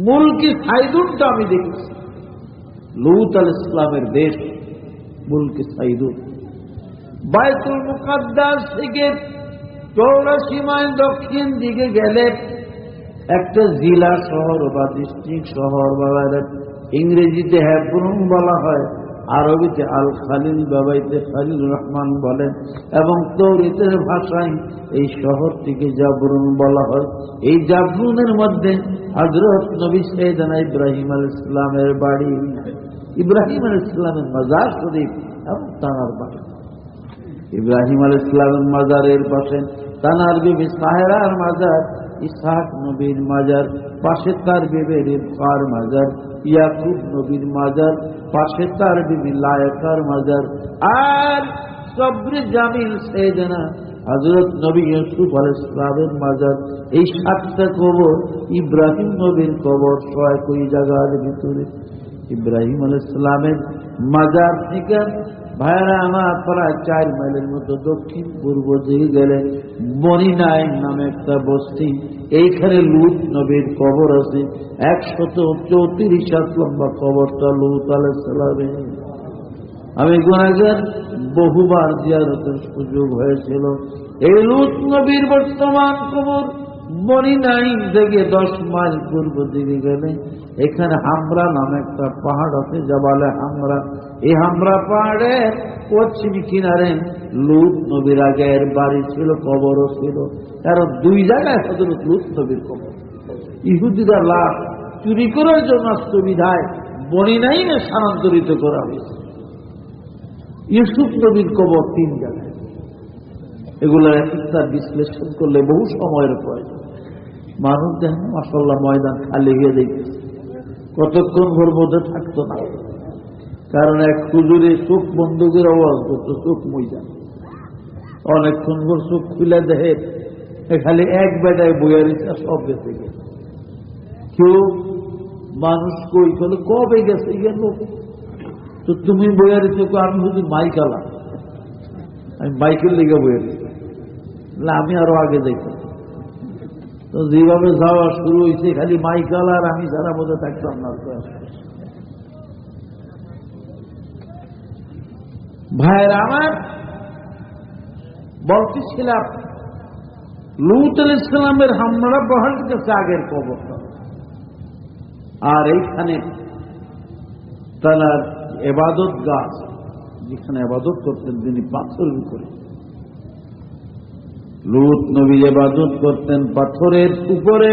মুলকি সাইদুনটা আমি দেখেছি, লূত আলাইহিস সালামের দেশ মুলকি সাইদুন। বাইতুল মুকাদ্দাস থেকে 84 মাইল দক্ষিণ দিকে গেলে একটা জেলা শহর বা ডিস্ট্রিক্ট শহর বা ইংরেজিতে হেব্রন বলা হয়, আরবিতে আল খালিল বাবাইতে খালিল রহমান বলেন, এবং তৌরাতের ভাষায় এই শহরটিকে জাবরুন বলা হয়। এই জাবরুনের মধ্যে হযরত নবী সাইয়েদনা ইব্রাহিম আলাইহিস সালামের বাড়ি, ইব্রাহিম আলাইহিস সালামের মাজার শরীফ এবং তার বাড়ি। ইব্রাহিম আলাইহিস সালামের মাজারের পাশে তানার বিবি সাহেরার মাজার, ইসহাক নবীর মাজার, পাশে তার বিবি রিবকার মাজার, ইয়াকুব নবীর মাজার, পাশে তার বিবি লায়কার মাজার, আর সবরে জামিল সাইয়েদনা হযরত নবী ইউসুফ আলাইহিস সালামের মাজার। এই 7টা কবর ইব্রাহিম নবীর কবর, 100 জায়গার ভিতরে। ইব্রাহিম আলাইহিস সালামের মাজার থেকে ভাইরা আমার প্রায় 4 মাইলের মতো দক্ষিণ পূর্ব দিকে গেলে বনি নাইম নামে একটা বস্তি, এইখানে লূত নবীর কবর আছে। 134 হাত লম্বা কবরটা লূত আলাইহিস সালামের। আমি গুনাহগার, বহুবার জিয়ারতের সুযোগ হয়েছিল। এই লূত নবীর বর্তমান কবর বনি নাইম থেকে 10 মাইল পূর্ব দিকে গেলে এখানে হামরা নামে একটা পাহাড় আছে, জাবালে হামরা। এই হামরা পাহাড়ের পশ্চিম কিনারে লূত নবীর আগের বাড়ি ছিল, কবরও ছিল। কারণ 2 জায়গায় হযরত লূত নবীর কবর। ইহুদিরা লাশ চুরি করার জন্য সুবিধায় বনি নাইমে স্থানান্তরিত করা হয়েছে। ইউসুফ নবীর কবর 3 জায়গায়। এগুলো একটা বিশ্লেষণ করলে বহু সময়ের প্রয়োজন। মানুষ দেখেন মাশাআল্লাহ ময়দান খালি হয়ে দেখতেছে, কতক্ষণ ভোর মধ্যে থাকতো না। কারণ এক হুজুরে চোখ বন্ধ করে আওয়াজ করতো, চোখ ময়দান। অনেকক্ষণ ভোর চোখ খুলে দেখে খালি এক বেটায় বইয়ারিটা সব বেঁচে গেছে। কেউ মানুষ কই বলে কবে গেছে গেল, তো তুমি বইয়ারিতে, আমি শুধু মাইকালা, আমি বাইকের লেগে বইয়ারিছি, আমি আরো আগে দেখতাম। তো যেভাবে যাওয়া শুরু হয়েছে খালি মাইকাল আর আমি যারা বোঝা থাকতাম না। ভাইয়েরা আমার, বলতেছিলাম লূত আলাইহিস সালামের হামরা পাহাড় কাছে আগের কবরটা, আর এইখানে তার ইবাদত গাছ, যেখানে ইবাদত করতেন তিনি পাথরের উপরে। লূত নবী ইবাদত করতেন পাথরের উপরে।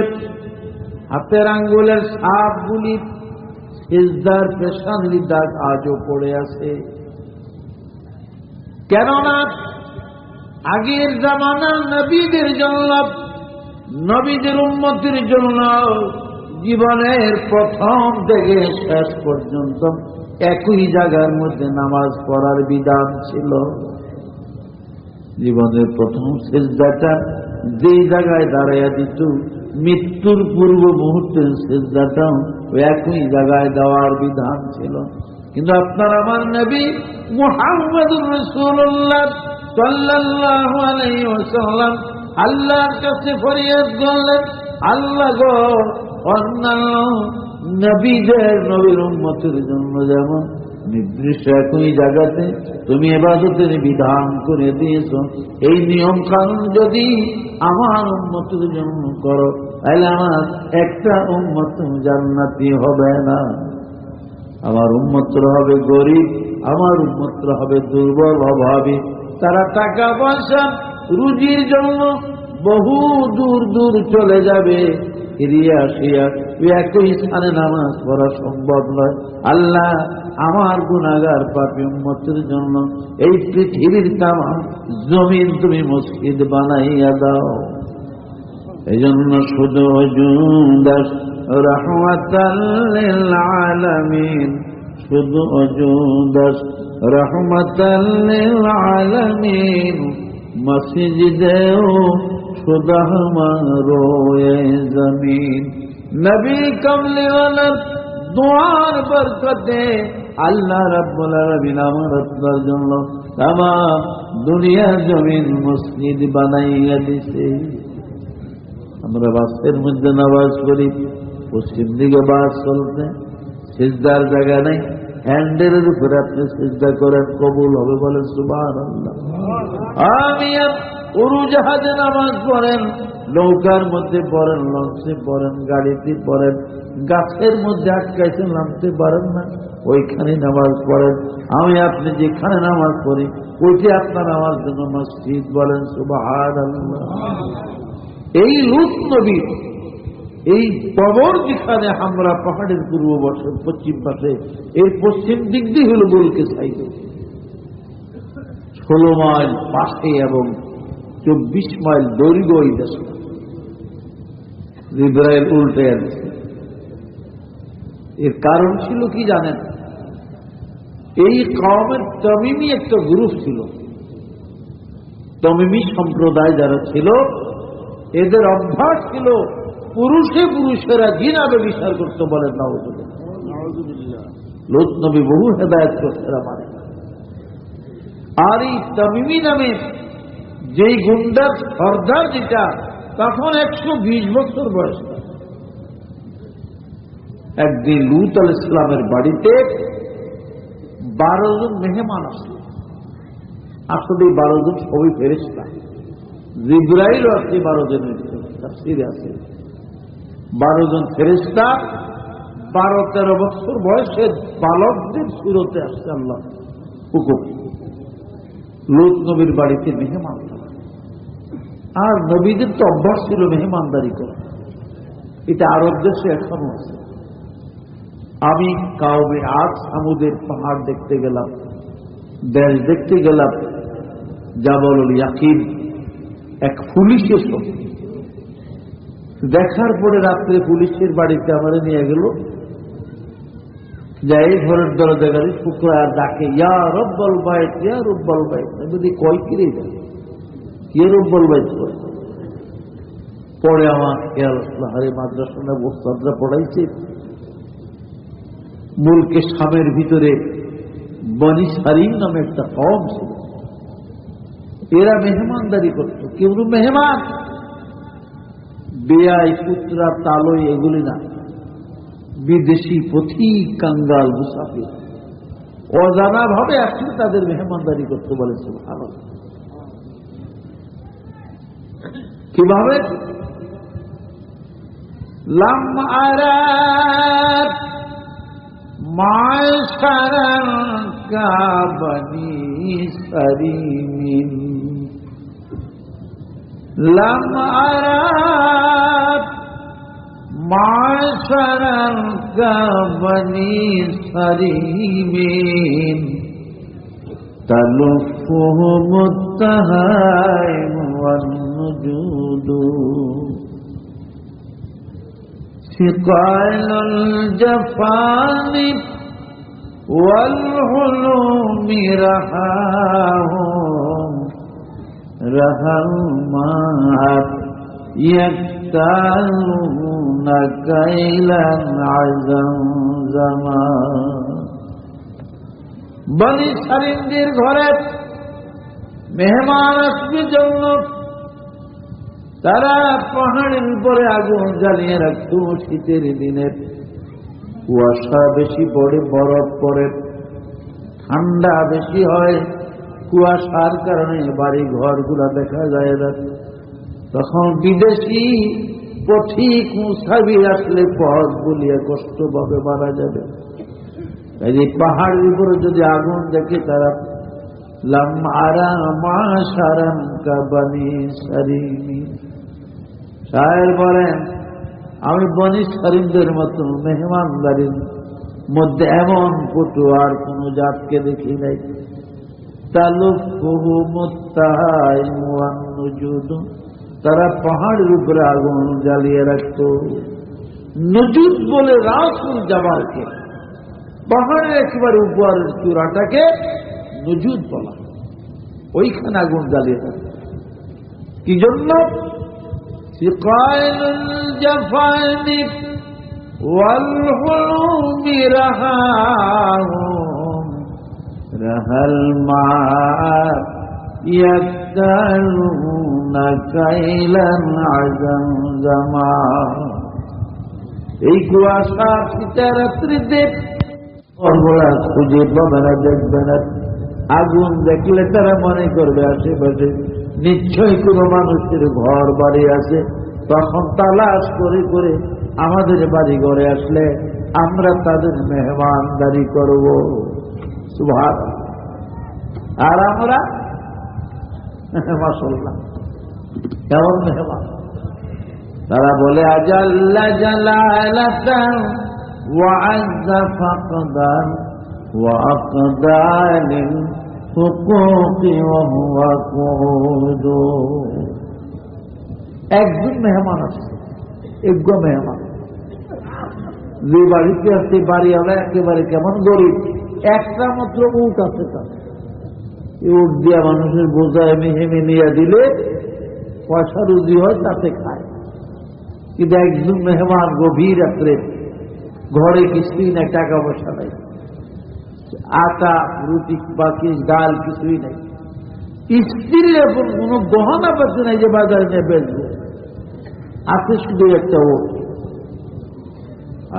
হাতের আঙ্গুলের ছাপগুলি সিজদার পেশানি দাগ আজও পড়ে আছে। কেননা আগের জামানার নবীদের জন্য, নবীদের উম্মতের জন্য জীবনের প্রথম থেকে শেষ পর্যন্ত একই জায়গার মধ্যে নামাজ পড়ার বিধান ছিল। জীবনের প্রথম সিজদাটা যেই জায়গায় দাঁড়াইয়া দিত, মৃত্যুর পূর্ব মুহূর্তের সিজদাটাও একই জায়গায় দেওয়ার বিধান ছিল। কিন্তু আপনার আমার নবী মুহাম্মদুর রাসূলুল্লাহ সাল্লাল্লাহু আলাইহি ওয়াসাল্লাম আল্লাহর কাছে ফরিয়াদ করলেন, আল্লাহ গো, অন্যান্য নবীদের, নবীর উম্মতের জন্য যেমন নির্দিষ্ট একই জায়গাতে তুমি ইবাদতের বিধান করে দিয়েছ, এই নিয়ম কানুন যদি আমার উম্মতের জন্য করো, তাহলে আমার একটা উম্মত জান্নাতি হবে না। আমার উম্মতরা হবে গরিব, আমার উম্মতরা হবে দুর্বল, অভাবী। তারা টাকা পয়সা রুজির জন্য বহু দূর দূর চলে যাবে, ফিরিয়ে আসিয়া একই স্থানে নামাজ পড়া সম্ভব নয়। আল্লাহ, আমার গুনাহগার পাপী উম্মতের জন্য এই পৃথিবীর তামাম জমিন তুমি মসজিদ বানাইয়া দাও। এই জন্য শুধু ওজুদাস রাহমাতাল লিল আলামিন, শুধু ওজুদাস রাহমাতাল লিল আলামিন, মসজিদেও खुदा हमारो ये जमीन। नबी कमली वालर दुआर बरकते अल्लाह रब्बुल आलामीन আমার জন্য तमाम दुनिया जमीन मस्जिद বানাইয়া দিয়েছে। আমরা বাসের মধ্যে নামাজ পড়ি, পশ্চিম দিকে বাস চলছে, সিজদার জায়গা নেই, হ্যান্ডেলের উপরে আপনি সিজদা করেন, কবুল হবে বলেন সুবহানাল্লাহ। আমি উড়োজাহাজে নামাজ পড়েন, নৌকার মধ্যে পড়েন, লঞ্চে পড়েন, গাড়িতে পড়েন, গাছের মধ্যে আটকাইছেন, নামতে পারেন না, ওইখানে নামাজ পড়েন। আমি আপনি যেখানে নামাজ পড়ি ওইটি আপনার নামাজ জন্য মসজিদ বলেন সুবহানাল্লাহ। এই লূত নবী এই কবর যেখানে আমরা পাহাড়ের পূর্ব পাশে পশ্চিম পাশে, এর পশ্চিম দিক দিয়ে হল বলকে সাইড 16 মাইল পাশে এবং 24 মাইল দৈর্ঘ্য এই দেশটা। জিবরাইল উল্টে আনছে। এর কারণ ছিল কি জানেন? এই কওমের তামিমি একটা গ্রুপ ছিল, তামিমি সম্প্রদায় যারা ছিল, এদের অভ্যাস ছিল পুরুষেরা জিনাবে বিচার করতে বলেন নাউযুবিল্লাহ। লূত নবী বহু হেদায়েত করতে মানে। আর এই তামিমি নামে যেই গুন্ডার সর্দার যেটা, তখন 120 বছর বয়স। একদিন লূত আলাইহিস সালামের বাড়িতে 12 জন মেহমান আসলো। আসলে 12 জন সবই ফেরেশতা, জিবরাইল আছে 12 জনের তাফসীরে আছে 12 জন ফেরেশতা, 12-13 বছর বয়সের বালকদের সুরতে আসছে আল্লাহ হুকুম। লূত নবীর বাড়িতে মেহমান, আর নবীদের তো অভ্যাস ছিল মেহমানদারি করা, এটা আরব দেশে এখনো আছে। আমি কাউমে আদ সামুদের পাহাড় দেখতে গেলাম, দেশ দেখতে গেলাম, জাবালুল ইয়াকিন, এক পুলিশের সঙ্গে দেখার পরে রাত্রে পুলিশের বাড়িতে আমার নিয়ে গেল, যাই ঘরের দরজা গাড়ি শুক্রা আর ডাকে, ইয়া রব্বুল বাইত, ইয়া রব্বুল বাইত। যদি কয় কিরে যায় ইয়া রব্বুল বাইত করে পরে আমার খেয়াল আসলো, আরে মাদ্রাসা না ওস্তাদরা পড়াইছে, মুলকে শামের ভিতরে বনি সারিম নামে একটা কওম ছিল, এরা মেহমানদারি করত। কেউ মেহমান বেয়াই পুত্রা তালই এগুলি না, বিদেশি পথিক কাঙ্গাল মুসাফির অজানা ভাবে আসলে তাদের মেহমানদারি করতে বলেছে। ভালো কিভাবে? লাম আরাত মাশারান কা বনি সারিমিন, লাম আরাত মাশারান কা বনি সারিমিন, তালুফুহুম আত-তাহাইম ওয়ান নুজুদু, সিকালুল জাফানি ওয়াল হুলুমি রাহাহুম, রাহাল মাত ইয়াক্তালুনা কাইলান আযমজামা। বনি সারিমদের ঘরে মেহমান আসবে জন্য তারা পাহাড়ের উপরে আগুন জ্বালিয়ে রাখত। শীতের দিনে কুয়াশা বেশি পড়ে, বরফ পড়ে, ঠান্ডা বেশি হয়, কুয়াশার কারণে বাড়ি ঘরগুলা দেখা যায় না। তখন বিদেশি পথিক মুসাফির আসলে পথ বলিয়া কষ্ট পাবে, মারা যাবে। এই পাহাড়ের উপরে যদি আগুন দেখে তারা লাম আরা মাশারান কা বনি সারিমিন, শায়ের বলেন আমি বনি সারিমদের মতো মেহমানদারির মধ্যে এমন পটু আর কোন জাতকে দেখি নাই। তালুফুহুম আত-তাহাইম ওয়ান নুজুদ, তারা পাহাড়ের উপরে আগুন জ্বালিয়ে রাখত। নুজুদ বলে রাসুল জাবালকে, পাহাড়ের একেবারে উপরের চূড়াটাকে নুজুদ বলা, ওইখানে আগুন জ্বালিয়ে রাখত। কি জন্য? সিকালুল জাফানি ওয়াল হুলুমি রাহাহুম, রাহাল মাত ইয়াক্তালুনা কাইলান আযমজামা। এই কুয়াশা শীতের রাত্রিতে ওরা খুঁজে পাবে না, দেখবে না। আগুন দেখলে তারা মনে করবে আশেপাশে নিশ্চয়ই কোনো মানুষের ঘর বাড়ি আছে। তখন তালাশ করে করে আমাদের বাড়ি ঘরে আসলে আমরা তাদের মেহমানদারি করব। সুবহানাল্লাহ। আর আমরা মাশাআল্লাহ কেমন মেহমান। তারা বলে আজাল্লা জালালাতান ওয়া আযযা ফাকদান ওয়া আকদালিল হুকুকি ওয়া হুয়া কুদু। একজন মেহমান আছে, যোগ্য মেহমান, যে বাড়িতে আসছে বাড়িওয়ালা একেবারে কেমন গরিব, একটা মাত্র উট আছে তার। উট দিয়া মানুষের বোঝায় মেহেমে নিয়ে দিলে পয়সা রুজি হয়, তাতে খায়। কিন্তু একজন মেহমান গভীর রাত্রে, ঘরে কিছুই নাই, টাকা পয়সা নাই, আটা রুটি বাকি ডাল কিছুই নাই, স্ত্রীর এখন কোনো গহনা পাচ্ছে নাই যে বাজারে নিয়ে বেচবো, আছে শুধু একটা ওট।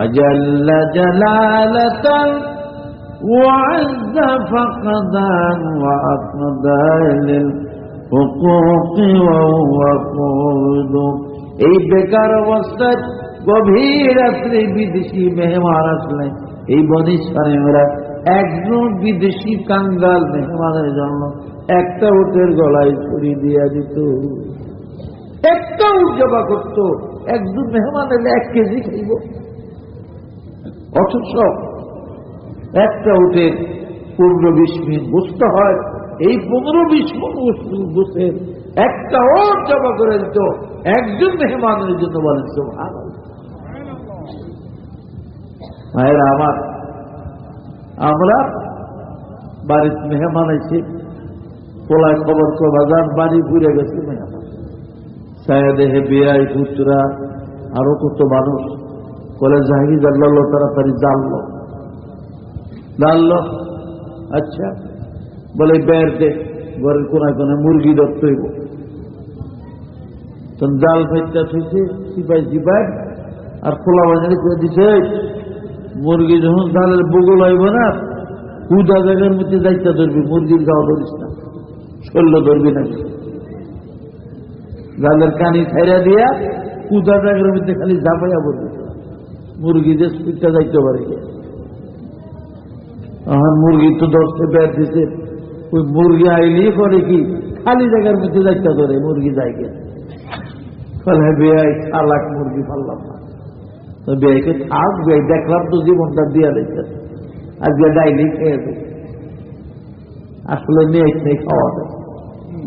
আজাল্লা জালালাতান ওয়া আযযা ফাকদান ওয়া আকদালিল হুকুকি ওয়া হুয়া কুদু। এই বেকার অবস্থায় গভীর রাত্রে বিদেশি মেহমান আসলে এই বনিসারেরা একজন বিদেশি কাঙ্গাল মেহমানের জন্য একটা উটের গলায় ছুরি দিয়ে দিত, একটা উট জবা করত। একজন মেহমান এলে 1 কেজি খাইব, অথচ একটা উটের 15-20 মিনিট বসতে হয়। এই 15-20 মিনিট বসে একটা ওট জবা করে দিত একজন মেহমানের জন্য। বলেন সুবহানাল্লাহ। ভাইরা আমার, আমরা বাড়ির মেহমান এসে পোলায় খবর তো বাজার বাড়ি ঘুরে গেছে মেহমান, ছায়া দেহে বিয়াই পুত্রা আরো কত মানুষ। বলে জাহিদ আল্লাহ তাড়াতাড়ি জানলো। আচ্ছা, বলে বের দে, ঘরের কোনায় কোনায় মুরগি ধরতে হইব। তখন জাল ফেটটা থইছে সিপাই আর খোলা বাজারে করে দিছে, মুরগি যখন জালের বগল হইব না, হুদা জায়গার মধ্যে যাইতে ধরবি, মুরগির গাও ধরিস না, শরীর ধরবি না। জালের কানি ছাইরা দিয়া হুদা জায়গার মধ্যে খালি ঝাঁপাইয়া পড়বি, মুরগি যে স্পিডটা যাইতে পারে। আমার মুরগি তো ধরতে বের দিছে, ওই মুরগি আইলি করে কি খালি জায়গার মধ্যে যাইতে ধরে, মুরগি যাইকে ফলে বেয়াই 4 লাখ মুরগি পারলাম না। বেয়াইকে থাক, বেয়াই দেখলাম তো জীবনটা দিয়া দিচ্ছে, আজকে ডাইলি খেয়ে দেয়। আসলে নিয়ে নেই খাওয়া যায়,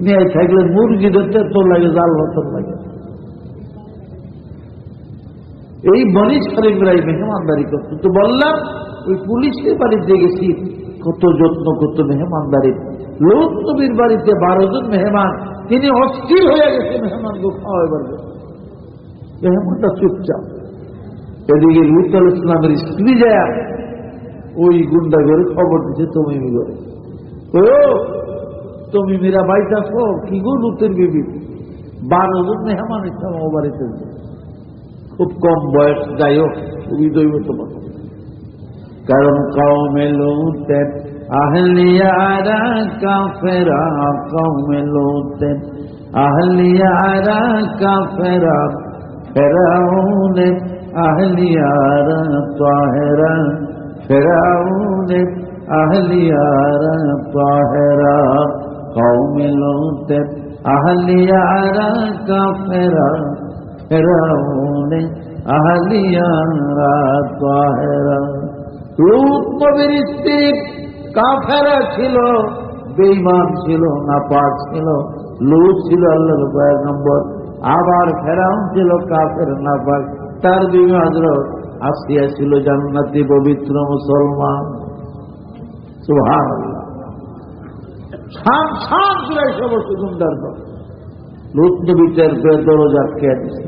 নিয়ে থাকলে মুরগি ধরতে তোর লাগে, জাল তোর লাগে। এই বনি সারিমরাই মেহমানদারি করতো। তো বললাম ওই পুলিশের বাড়িতে গেছি, কত যত্ন, কত মেহমানদারি। লূত নবীর বাড়িতে 12 জন মেহমান, তিনি অস্থির হয়ে গেছে মেহমানকে খাওয়াইবার জন্য। মেহমানটা চুপচাপ। এদিকে লূত আলাইহিস সালামের স্ত্রী যায় ওই গুন্ডা ঘরে খবর দিচ্ছে, তুমি ঘরে তুমি মেরা বাড়িতে আসো কি গো লূতের বিবি, 12 জন মেহমান ইসলাম ও বাড়িতে, খুব কম বয়স, যাই হোক খুবই দৈব তোমার। কারণ কওমে লূতের আহলিয়ারা কাফেরা, কওমে লূতের আহলিয়ারা কাফেরা, ফেরাউনের আহলিয়ারা তাহেরা, ফেরাউনের আহলিয়ারা তাহেরা, কওমে লূতের আহলিয়ারা কাফেরা, ফেরাউনে আহলিয়ারা তাহেরা। লূত নবীর স্ত্রী কাফেরা ছিল, বেঈমান ছিল, নাপাক ছিল। লূত ছিল আল্লাহর পয়গম্বর, আবার ফেরাউন ছিল কাফের নাপাক। তার বিবি হযরত আসিয়া ছিল জান্নাতি পবিত্র মুসলমান। সুবহানাল্লাহ। শাম জুড়াই সমস্ত গুন্ডার দল। লূত নবীর দরজা আটকে দিছে,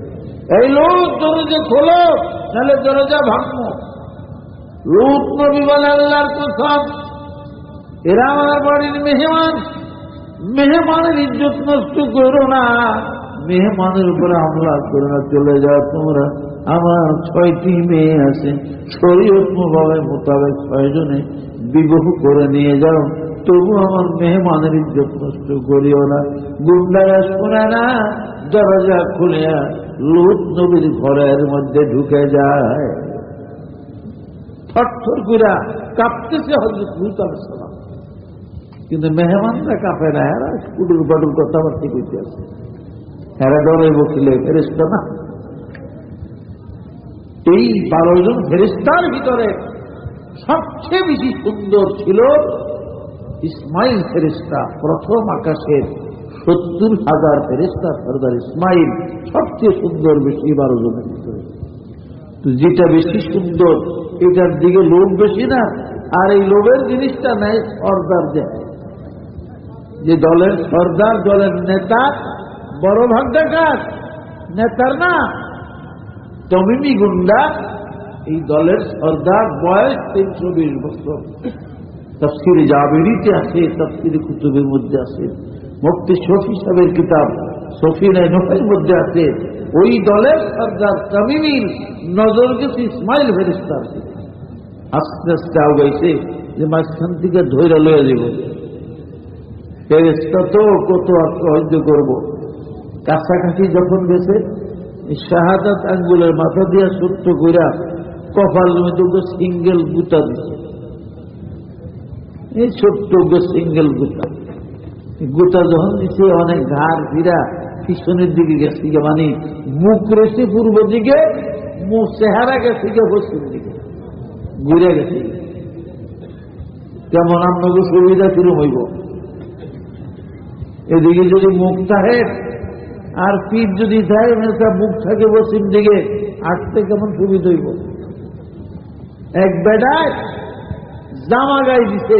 এই লূত দরজা খোলো, নাহলে দরজা ভাঙবো। লূত নবী বলে আল্লাহর কসম, এরা আমার বাড়ির মেহমান, মেহমানের ইজ্জত নষ্ট করো না, মেহমানের উপরে হামলা করো না, চলে যাও তোমরা। আমার 6টি মেয়ে আছে, শরীয়ত মোতাবেক 6 জনে বিবাহ করে নিয়ে যাও, তবু আমার মেহমানের ইজ্জত নষ্ট করিও না। গুন্ডারা শোনে না, দরজা খুলিয়া লূত নবীর ঘরের মধ্যে ঢুকে যায়। থরথর কইরা কাঁপতেছে হযরত লূত আলাইহিস সালাম, কিন্তু মেহমানরা কাঁপে না, এরা কুটুর বাটুর কথাবার্তা কইতে আছে। এরা ডরে বসলে ফেরেশতা না। এই 12 জন ফেরেশতার ভিতরে সবচেয়ে বেশি সুন্দর ছিল ইসমাইল ফেরেশতা। প্রথম আকাশের 70,000 ফেরেশতা সরদার ইসমাইল সবচেয়ে সুন্দর, বেশি 12 জনের ভিতরে। তো যেটা বেশি সুন্দর এটার দিকে লোভ বেশি না, আর এই লোভের জিনিসটা নেয় সর্দার দেয়। যে দলের সর্দার, দলের নেতা, বড় ভাগ্যকার নেতার না, তমিমি গুন্ডা এই দলের সর্দার, বয়স 320 বছর। তাফসীরে জাবেরিতে আছে, তাফসীরে কুতুবের মধ্যে আছে, মুফতি শফি সাহেবের কিতাব সফিনে নূহের মধ্যে আছে। ওই দলের সর্দার তামিমির নজর গেছে ইসমাইল ফেরেশতার দিকে। আস্তে আস্তে আগাইছে যে মাঝখান থেকে ধৈর্য লয়ে যাব। ফেরেশতা তো কত সহ্য করব। কাছাকাছি যখন গেছে, শাহাদাত আঙ্গুলের মাথা দিয়া ছোট্ট কইরা কপাল মধ্যে সিঙ্গেল গুতা দিচ্ছে। এই ছোট্ট সিঙ্গেল গুতা, গুতা যখন দিচ্ছে অনেক ঘাড় ফিরা পিছনের দিকে গেছে, মানে মুখ রেছে পূর্ব দিকে, মুখ চেহারা গেছে পশ্চিম দিকে, ঘুরে গেছে। কেমন আপনাকে সুবিধা শুরু হইব, এদিকে যদি মুখ থাকে আর পিঠ যদি থাকে, মুখ থাকে পশ্চিম দিকে, আসতে কেমন সুবিধা হইব। এক বেড়ায় জামা গাই দিছে,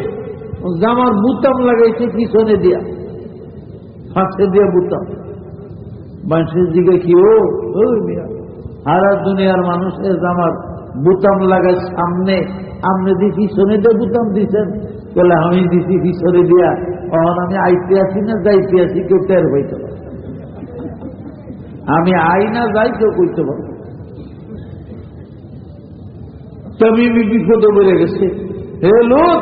জামার বুতাম লাগাইছে পিছনে দিয়া, ফাঁসে দিয়া বুতাম। মানুষের দিকে কি ও সারা দুনিয়ার মানুষের জামার বুতাম লাগাই সামনে, আপনি দিয়ে পিছনে দিয়ে বুতাম দিচ্ছেন, বলে আমি দিছি পিছনে দিয়া, তখন আমি আইতে আসি না যাইতে আসি কেউ টের হইতে পারে, আমি আই না যাই কেউ কইতে পারব। তামিমি বিপদে বেড়ে গেছে। হে লোক,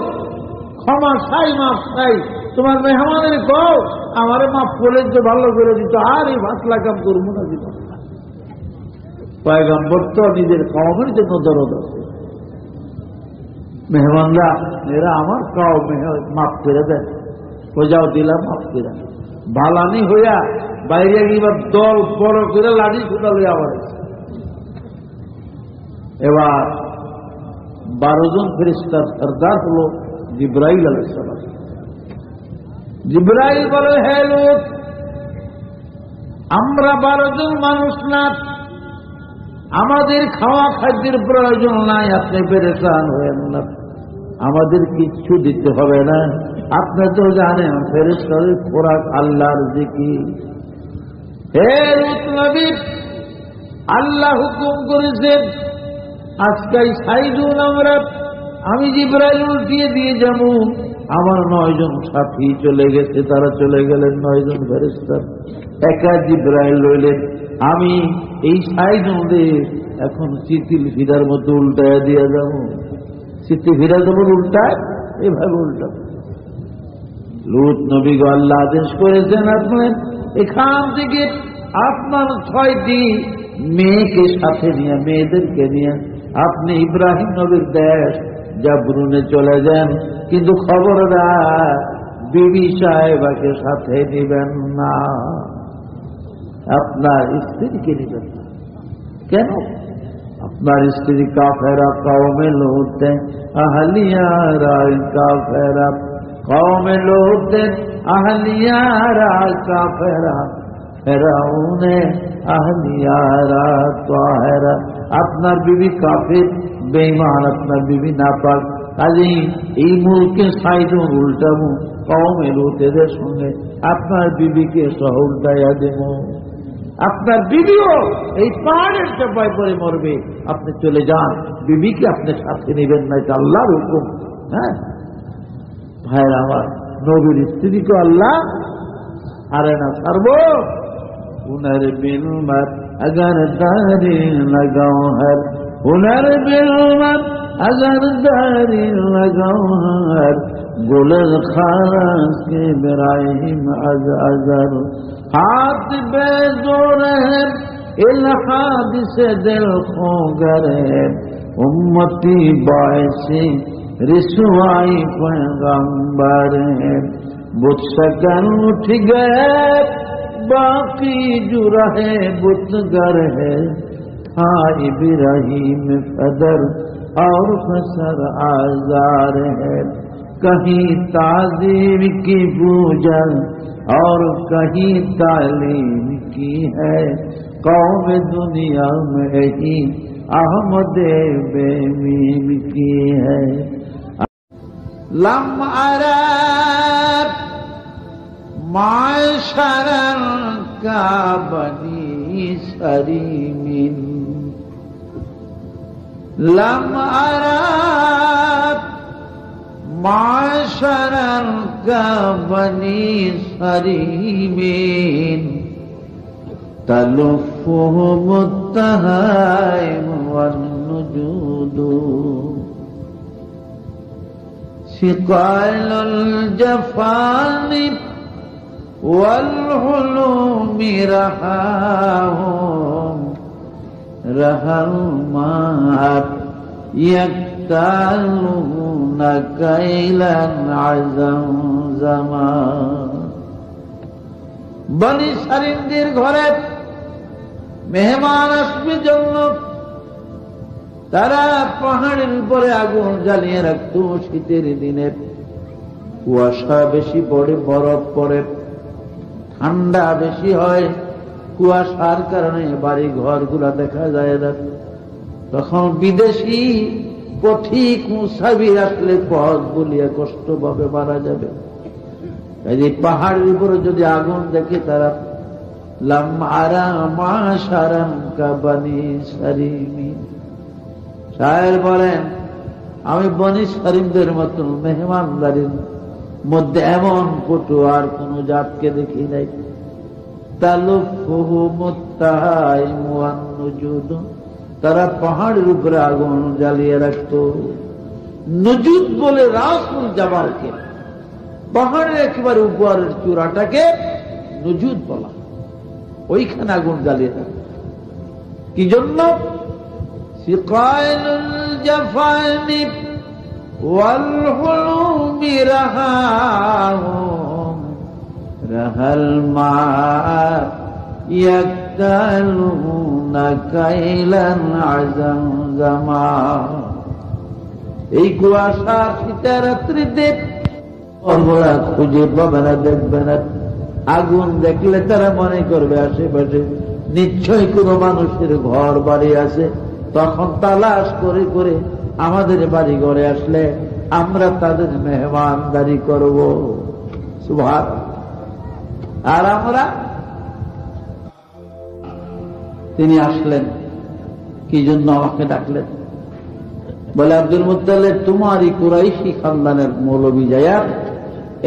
ক্ষমা চাই, মাফ চাই, তোমার মেহমানের কও আমারে মাফ করে তো ভালো করে দিত, আর এই ভাতলা কাম করবো না জীবন। পয়গম্বর তো নিজের কওমের জন্য দরদ আছে। মেহমানরা এরা আমার কও মাফ করে দেন, ও যাও দিলাম মাফ করে। বালানি হইয়া বাইরে এবার দল বড় করে লাঠি ছুটা লইয়া আবার এবার 12 জন ফেরেশতার সর্দার হল জিবরাইল আলাইহিস সালাম। জিবরাইল বলে, হে লোক, আমরা 12 জন মানুষ না, আমাদের খাওয়া খাদ্যের প্রয়োজন নাই, আপনি পেরেশান হয়েন না, আমাদের কিচ্ছু দিতে হবে না। আপনি তো জানেন ফেরেশতাদের খোরাক আল্লাহর জিকির। হে লূত নবী, আল্লাহ হুকুম করেছেন আজকে সাইদুন আমরা, আমি জিবরাইল উল্টিয়ে দিয়ে যাব। আমার 9 জন সাথী চলে গেছে, তারা চলে গেলেন 9 জন ফেরেশতা, একা জিবরাইল রইলেন। আমি এই সাইদুনদের এখন চিতিল ফিরার মতো উল্টায় দিয়ে যাব। চিতি ফিরা যেমন উল্টায়, এভাবে উল্টা। লূত নবী গো, আল্লাহ আদেশ করেছেন আপনার এখান থেকে আপনার 6টি মেয়েকে সাথে নিয়ে, মেয়েদেরকে নিয়ে আপনি ইব্রাহিম নবীর দেশ জাবরুনে চলে যান, কিন্তু খবরদার বিবি সাহেবাকে সাথে নিবেন না, আপনার স্ত্রীকে নিবেন না। কেন? আপনার স্ত্রী কাফেরা, কওমে লূত আহলিয়ারা কাফেরা, কওমে লূত আহলিয়ারা কাফেরা, ফেরাউনে আহলিয়ারা তাহেরা। আপনার বিবি কাফের, বেঈমান, আপনার বিবি নাপাক। কাজেই এই মুলকে সাইডুন উল্টাবো, কওমে লূতের সঙ্গে আপনার বিবিকে সহ উল্টাইয়া দেব। আপনার বিবিও এই পাহাড়ের চাপায় পরে মরবে, আপনি চলে যান, বিবিকে আপনি সাথে নেবেন না, এটা আল্লাহর হুকুম। হ্যাঁ ভাইয়ের আমার, নবীর স্ত্রীকে আল্লাহ আরে না ছাড়বো। উনার বিলমাত अगर दारी लगाओ हर हुनर बिलमत अगर दारी लगाओ हर गुलल खास के इब्राहिम अजर हाथ बेजोर है इल्हाद से दिल खो गए उम्मती बायसे रिसवाई पैगंबर है बुत शकन उठ गए बाकी जो रहे बुतगर है था इब्राहिम फदर और फसर आजार है कहीं ताजीम की पूजा और कहीं तालीम की है कौम दुनिया में ही अहमद बेमीम की है लम अरब माशरन का बनी सरीमिन लम अरब माशरन का बनी सरीमिन तलुफ़ुहु मुत्तहाइम वन्नुजूदु शिक़ाइलुल जफ़ानि वल्हुलूमि रहाहुम रहल मात यक्तालूना कैलन अज़म ज़मान बनी सरिंदिर घरे मेहमान আসবে জন্য তারা পাহাড়ের উপরে আগুন জ্বালিয়ে রাখত শীতের দিনে কুয়াশা বেশি পড়ে বরফ পড়ে ঠান্ডা বেশি হয় কুয়াশার কারণে বাড়ি ঘরগুলা দেখা যায় না তখন বিদেশি পথিক মুসাফির আসলে পথ বলিয়া কষ্ট পাবে মারা যাবে এই পাহাড়ের উপরে যদি আগুন দেখে তারা লাম আরা মাশারান কা বনি সরিমিন শায়ের বলেন আমি বনি সরিমদের মতো মেহমানদারির মধ্যে এমন কটু আর কোন জাতকে দেখি নাই তালুফুহু মুত্তাহাইম ওয়ান নুজুদ তারা পাহাড়ের উপরে আগুন জ্বালিয়ে রাখত নুজুদ বলে রাসুল জাবালকে পাহাড়ের একেবারে উপরের চূড়াটাকে নুজুদ বলা ওইখানে আগুন জ্বালিয়ে রাখত কি জন্য সিকাইলুল জাফানি ওয়াল হুলুমি রাহাহুম রাহাল মা ইয়াকতালুনা কাইলান আযম জামান এই কুয়াশা শীতের রাত্রিতে ওরা খুঁজে পাবে না দেখবে না আগুন দেখলে তারা মনে করবে আশেপাশে নিশ্চয়ই কোনো মানুষের ঘর বাড়ি আছে তখন তালাশ করে করে আমাদের বাড়ি ঘরে আসলে আমরা তাদের মেহমানদারি করব সুবহানাল্লাহ আর আমরা তিনি আসলেন কি জন্য আমাকে ডাকলেন বলে আব্দুল মুত্তালিব তোমারই কুরাইশি খানদানের মৌলবী যায়া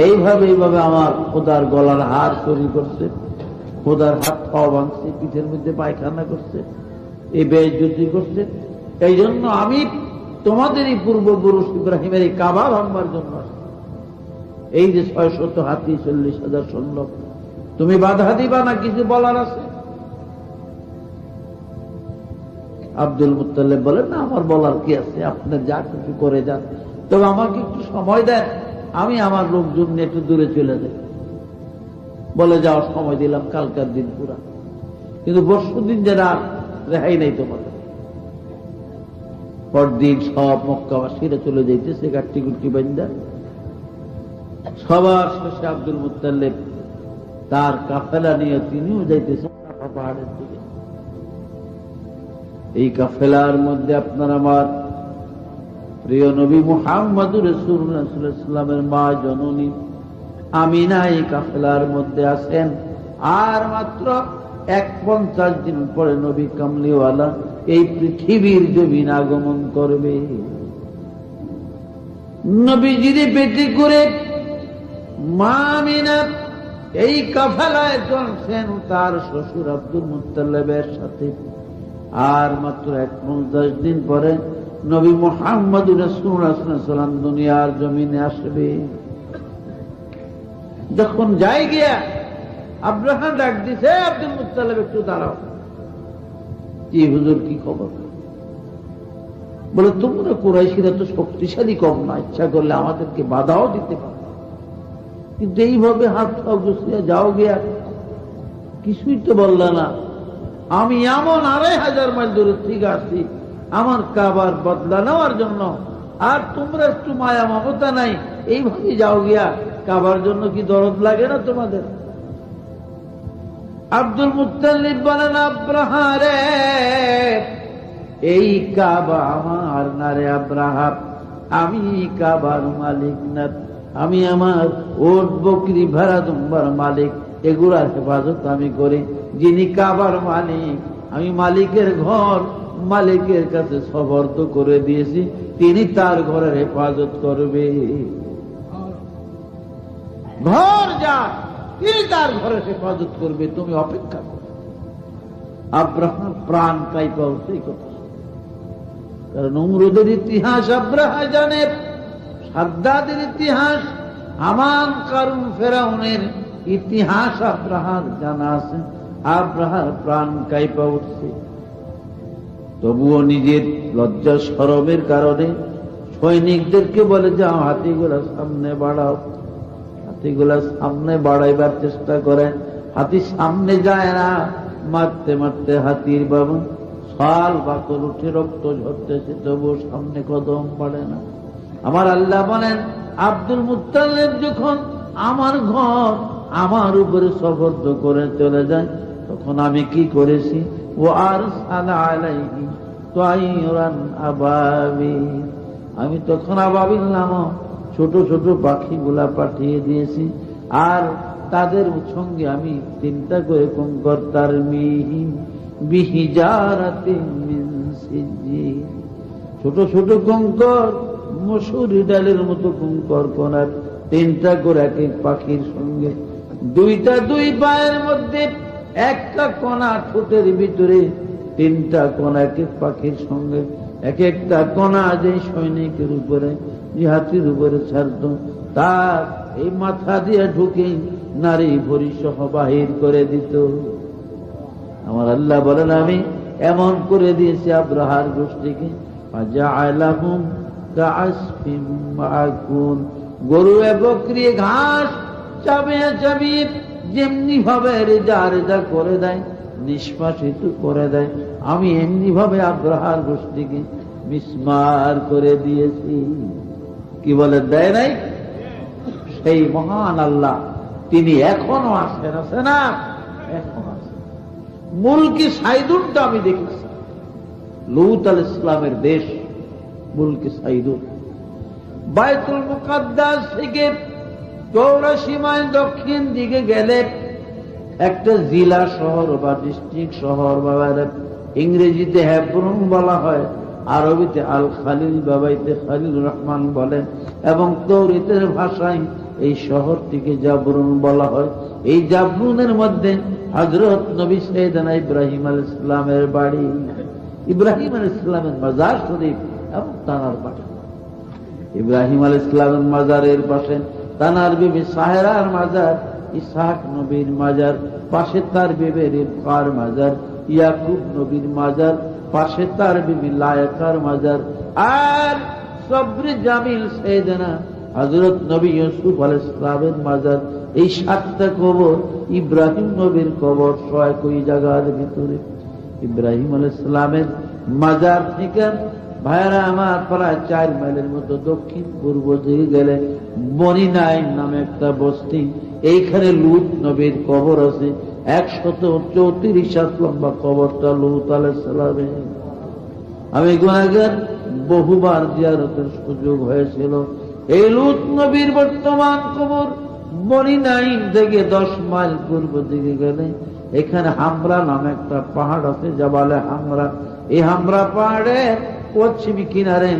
এইভাবে আমার খোদার গলার হার চুরি করছে খোদার হাত পাওয়া ভাঙছে পিঠের মধ্যে পায়খানা করছে এই বেইজ্জতি করছে এই জন্য আমি তোমাদেরই পূর্বপুরুষ ইব্রাহিমের এই কাবা ভাঙবার জন্য এই যে 600 হাতি 40,000 সৈন্য তুমি বাধা দিবা না কিছু বলার আছে আব্দুল মুত্তালিব বলেন না আমার বলার কি আছে আপনি যা কিছু করে যান তবে আমাকে একটু সময় দেন আমি আমার লোকজন নিয়ে একটু দূরে চলে যাই বলে যাওয়ার সময় দিলাম কালকার দিন পুরা কিন্তু পরশুদিন যারা রেহাই নাই তোমাদের পরদিন সব মক্কাবাসীরা চলে যাইতেছে গাট্টি গুট্টি বান্দা সবার শেষে আব্দুল মুত্তালিব তার কাফেলা নিয়ে তিনিও যাইতেছেন পাহাড়ের দিকে এই কাফেলার মধ্যে আপনার আমার প্রিয় নবী মুহাম্মদুর রাসূলুল্লাহ সাল্লাল্লাহু আলাইহি ওয়াসাল্লামের মা জননী আমিনা এই কাফেলার মধ্যে আছেন আর মাত্র 51 দিন পরে নবী কামলিওয়ালা এই পৃথিবীর জমিন আগমন করবে নবীজির পেটে করে মা আমিনা এই কাফেলায় চলছেন তার শ্বশুর আব্দুল মুত্তালিবের সাথে। আর মাত্র 50 দিন পরে নবী মুহাম্মদুর রাসূলুল্লাহ সাল্লাল্লাহু আলাইহি ওয়াসাল্লাম দুনিয়ার জমিনে আসবে। যখন যাই গিয়া আব্রাহা ডাক দিছে, আব্দুল মুত্তালিব একটু দাঁড়াও। কি হুজুর, কি খবর? বলে তোমরা কুরাইশিরা তো শক্তিশালী কম না, ইচ্ছা করলে আমাদেরকে বাধাও দিতে পারো, কিন্তু এইভাবে হাত পা গুছিয়ে যাও গিয়া, কিছুই তো বললা না। আমি এমন 2500 মাইল দূরে থেকে আসছি আমার কাবার বদলা নেওয়ার জন্য, আর তোমরা একটু মায়া মমতা নাই, এইভাবে যাও গিয়া, কাবার জন্য কি দরদ লাগে না তোমাদের? আব্দুল মুত্তালিব বলেন, আব্রাহা রে, এই কাবা আমার না রে আব্রাহা, আমি কাবার মালিক না, আমি আমার ওট বকরি ভেড়া দুম্বার মালিক, এগুলার হেফাজত আমি করি। যিনি কাবার মালিক, আমি মালিকের ঘর মালিকের কাছে সবর্দ করে দিয়েছি, তিনি তার ঘরের হেফাজত করবে। ঘর যা, তিনি তার ঘরের হেফাজত করবে, তুমি অপেক্ষা করো। আব্রাহা প্রাণ কাইপা উঠছে এই কথা, কারণ নমরুদের ইতিহাস আব্রাহা জানে, সাদ্দাদের ইতিহাস, হামান কারুন ফেরাউনের ইতিহাস আব্রাহার জানা আছে। আব্রাহার প্রাণ কাইপা উঠছে, তবুও নিজের লজ্জা শরমের কারণে সৈনিকদেরকে বলে, যাও হাতিগুলা সামনে বাড়াও। হাতিগুলা সামনে বাড়াইবার চেষ্টা করে, হাতি সামনে যায় না, মারতে মারতে হাতির বাবু সাল বাকর উঠে রক্ত ঝরতেছে, তবুও সামনে কদম বাড়ে না। আমার আল্লাহ বলেন, আব্দুল মুত্তালিব যখন আমার ঘর আমার উপরে সবর্দ করে চলে যায়, তখন আমি কি করেছি? ও আর সালা আলাইহি তাইরান আবাবিল, আমি তখন আবাবিল নামক ছোট ছোট পাখিগুলা পাঠিয়ে দিয়েছি, আর তাদের সঙ্গে আমি 3টা করে কঙ্কর তারমিহি বিহিজারাতিন মিন সিজ্জিল, ছোট ছোট কঙ্কর, মসুরি ডালের মতো কঙ্কর কোনার 3টা করে এক এক পাখির সঙ্গে, 2টা 2 পায়ের মধ্যে, 1টা কণা ঠোঁটের ভিতরে, 3টা কণা এক এক পাখির সঙ্গে, এক একটা কণা যে সৈনিকের উপরে, যে হাতির উপরে ছাড়ত, তার এই মাথা দিয়ে ঢুকে নারী ভরি সহ বাহির করে দিত। আমার আল্লাহ বলেন, আমি এমন করে দিয়েছি আব্রাহার গোষ্ঠীকে, ফাজআলাহুম কাআসফিম মাকুন, গরু বকরি ঘাস চাবিয়ে চাবিয়ে যেমনি ভাবে রেজা রেজা করে দেয়, নিষ্পাসিত করে দেয়, আমি এমনি ভাবে আব্রাহার গোষ্ঠীকে মিসমার করে দিয়েছি। কি বলে, দেয় নাই? সেই মহান আল্লাহ তিনি এখনো আসেন, আছে না? এখন আসেন। মুলকি সাইদুরটা আমি দেখেছি, লূত আলাইহিস সালামের দেশ মুলকি সাইদুর, বাইতুল মুকাদ্দাস থেকে 84 মাইল দক্ষিণ দিকে গেলে একটা জেলা শহর বা ডিস্ট্রিক্ট শহর, বা ইংরেজিতে হেব্রন বলা হয়, আরবিতে আল খালিল, বাবাইতে খালিল রহমান বলেন, এবং তৌরাতের ভাষায় এই শহরটিকে জাবরুন বলা হয়। এই জাবরুনের মধ্যে হযরত নবী সাইয়েদনা ইব্রাহিম আলাইহিস সালামের বাড়ি, ইব্রাহিম আলাইহিস সালামের মাজার শরীফ এবং তানার বাড়ি। ইব্রাহিম আলাইহিস সালামের মাজারের পাশে তানার বিবি সাহেরার মাজার, ইসহাক নবীর মাজার, পাশে তার বিবি রিবকার মাজার, ইয়াকুব নবীর মাজার, পাশে তার বিবি লায়কার মাজার, আর সবরি জামিল সাইয়েদনা হযরত নবী ইউসুফ আলাইহিস সালামের মাজার। এই 7টা কবর ইব্রাহিম নবীর কবর, 100 জায়গার ভিতরে। ইব্রাহিম আলাইহিস সালামের মাজার থেকে ভাইরা আমার প্রায় 4 মাইলের মতো দক্ষিণ পূর্ব দিকে গেলে বনি নাইম নামে একটা বস্তি, এইখানে লূত নবীর কবর আছে। 134 হাত লম্বা কবরটা লূত আলাইহিস সালামের। আমি গুনাহগার, বহুবার জিয়ারতের সুযোগ হয়েছিল। এই লূত নবীর বর্তমান কবর বনি নাইম থেকে 10 মাইল পূর্ব দিকে গেলে এখানে হামরা নামে একটা পাহাড় আছে, জাবালে হামরা। এই হামরা পাহাড়ের পশ্চিমী কিনারে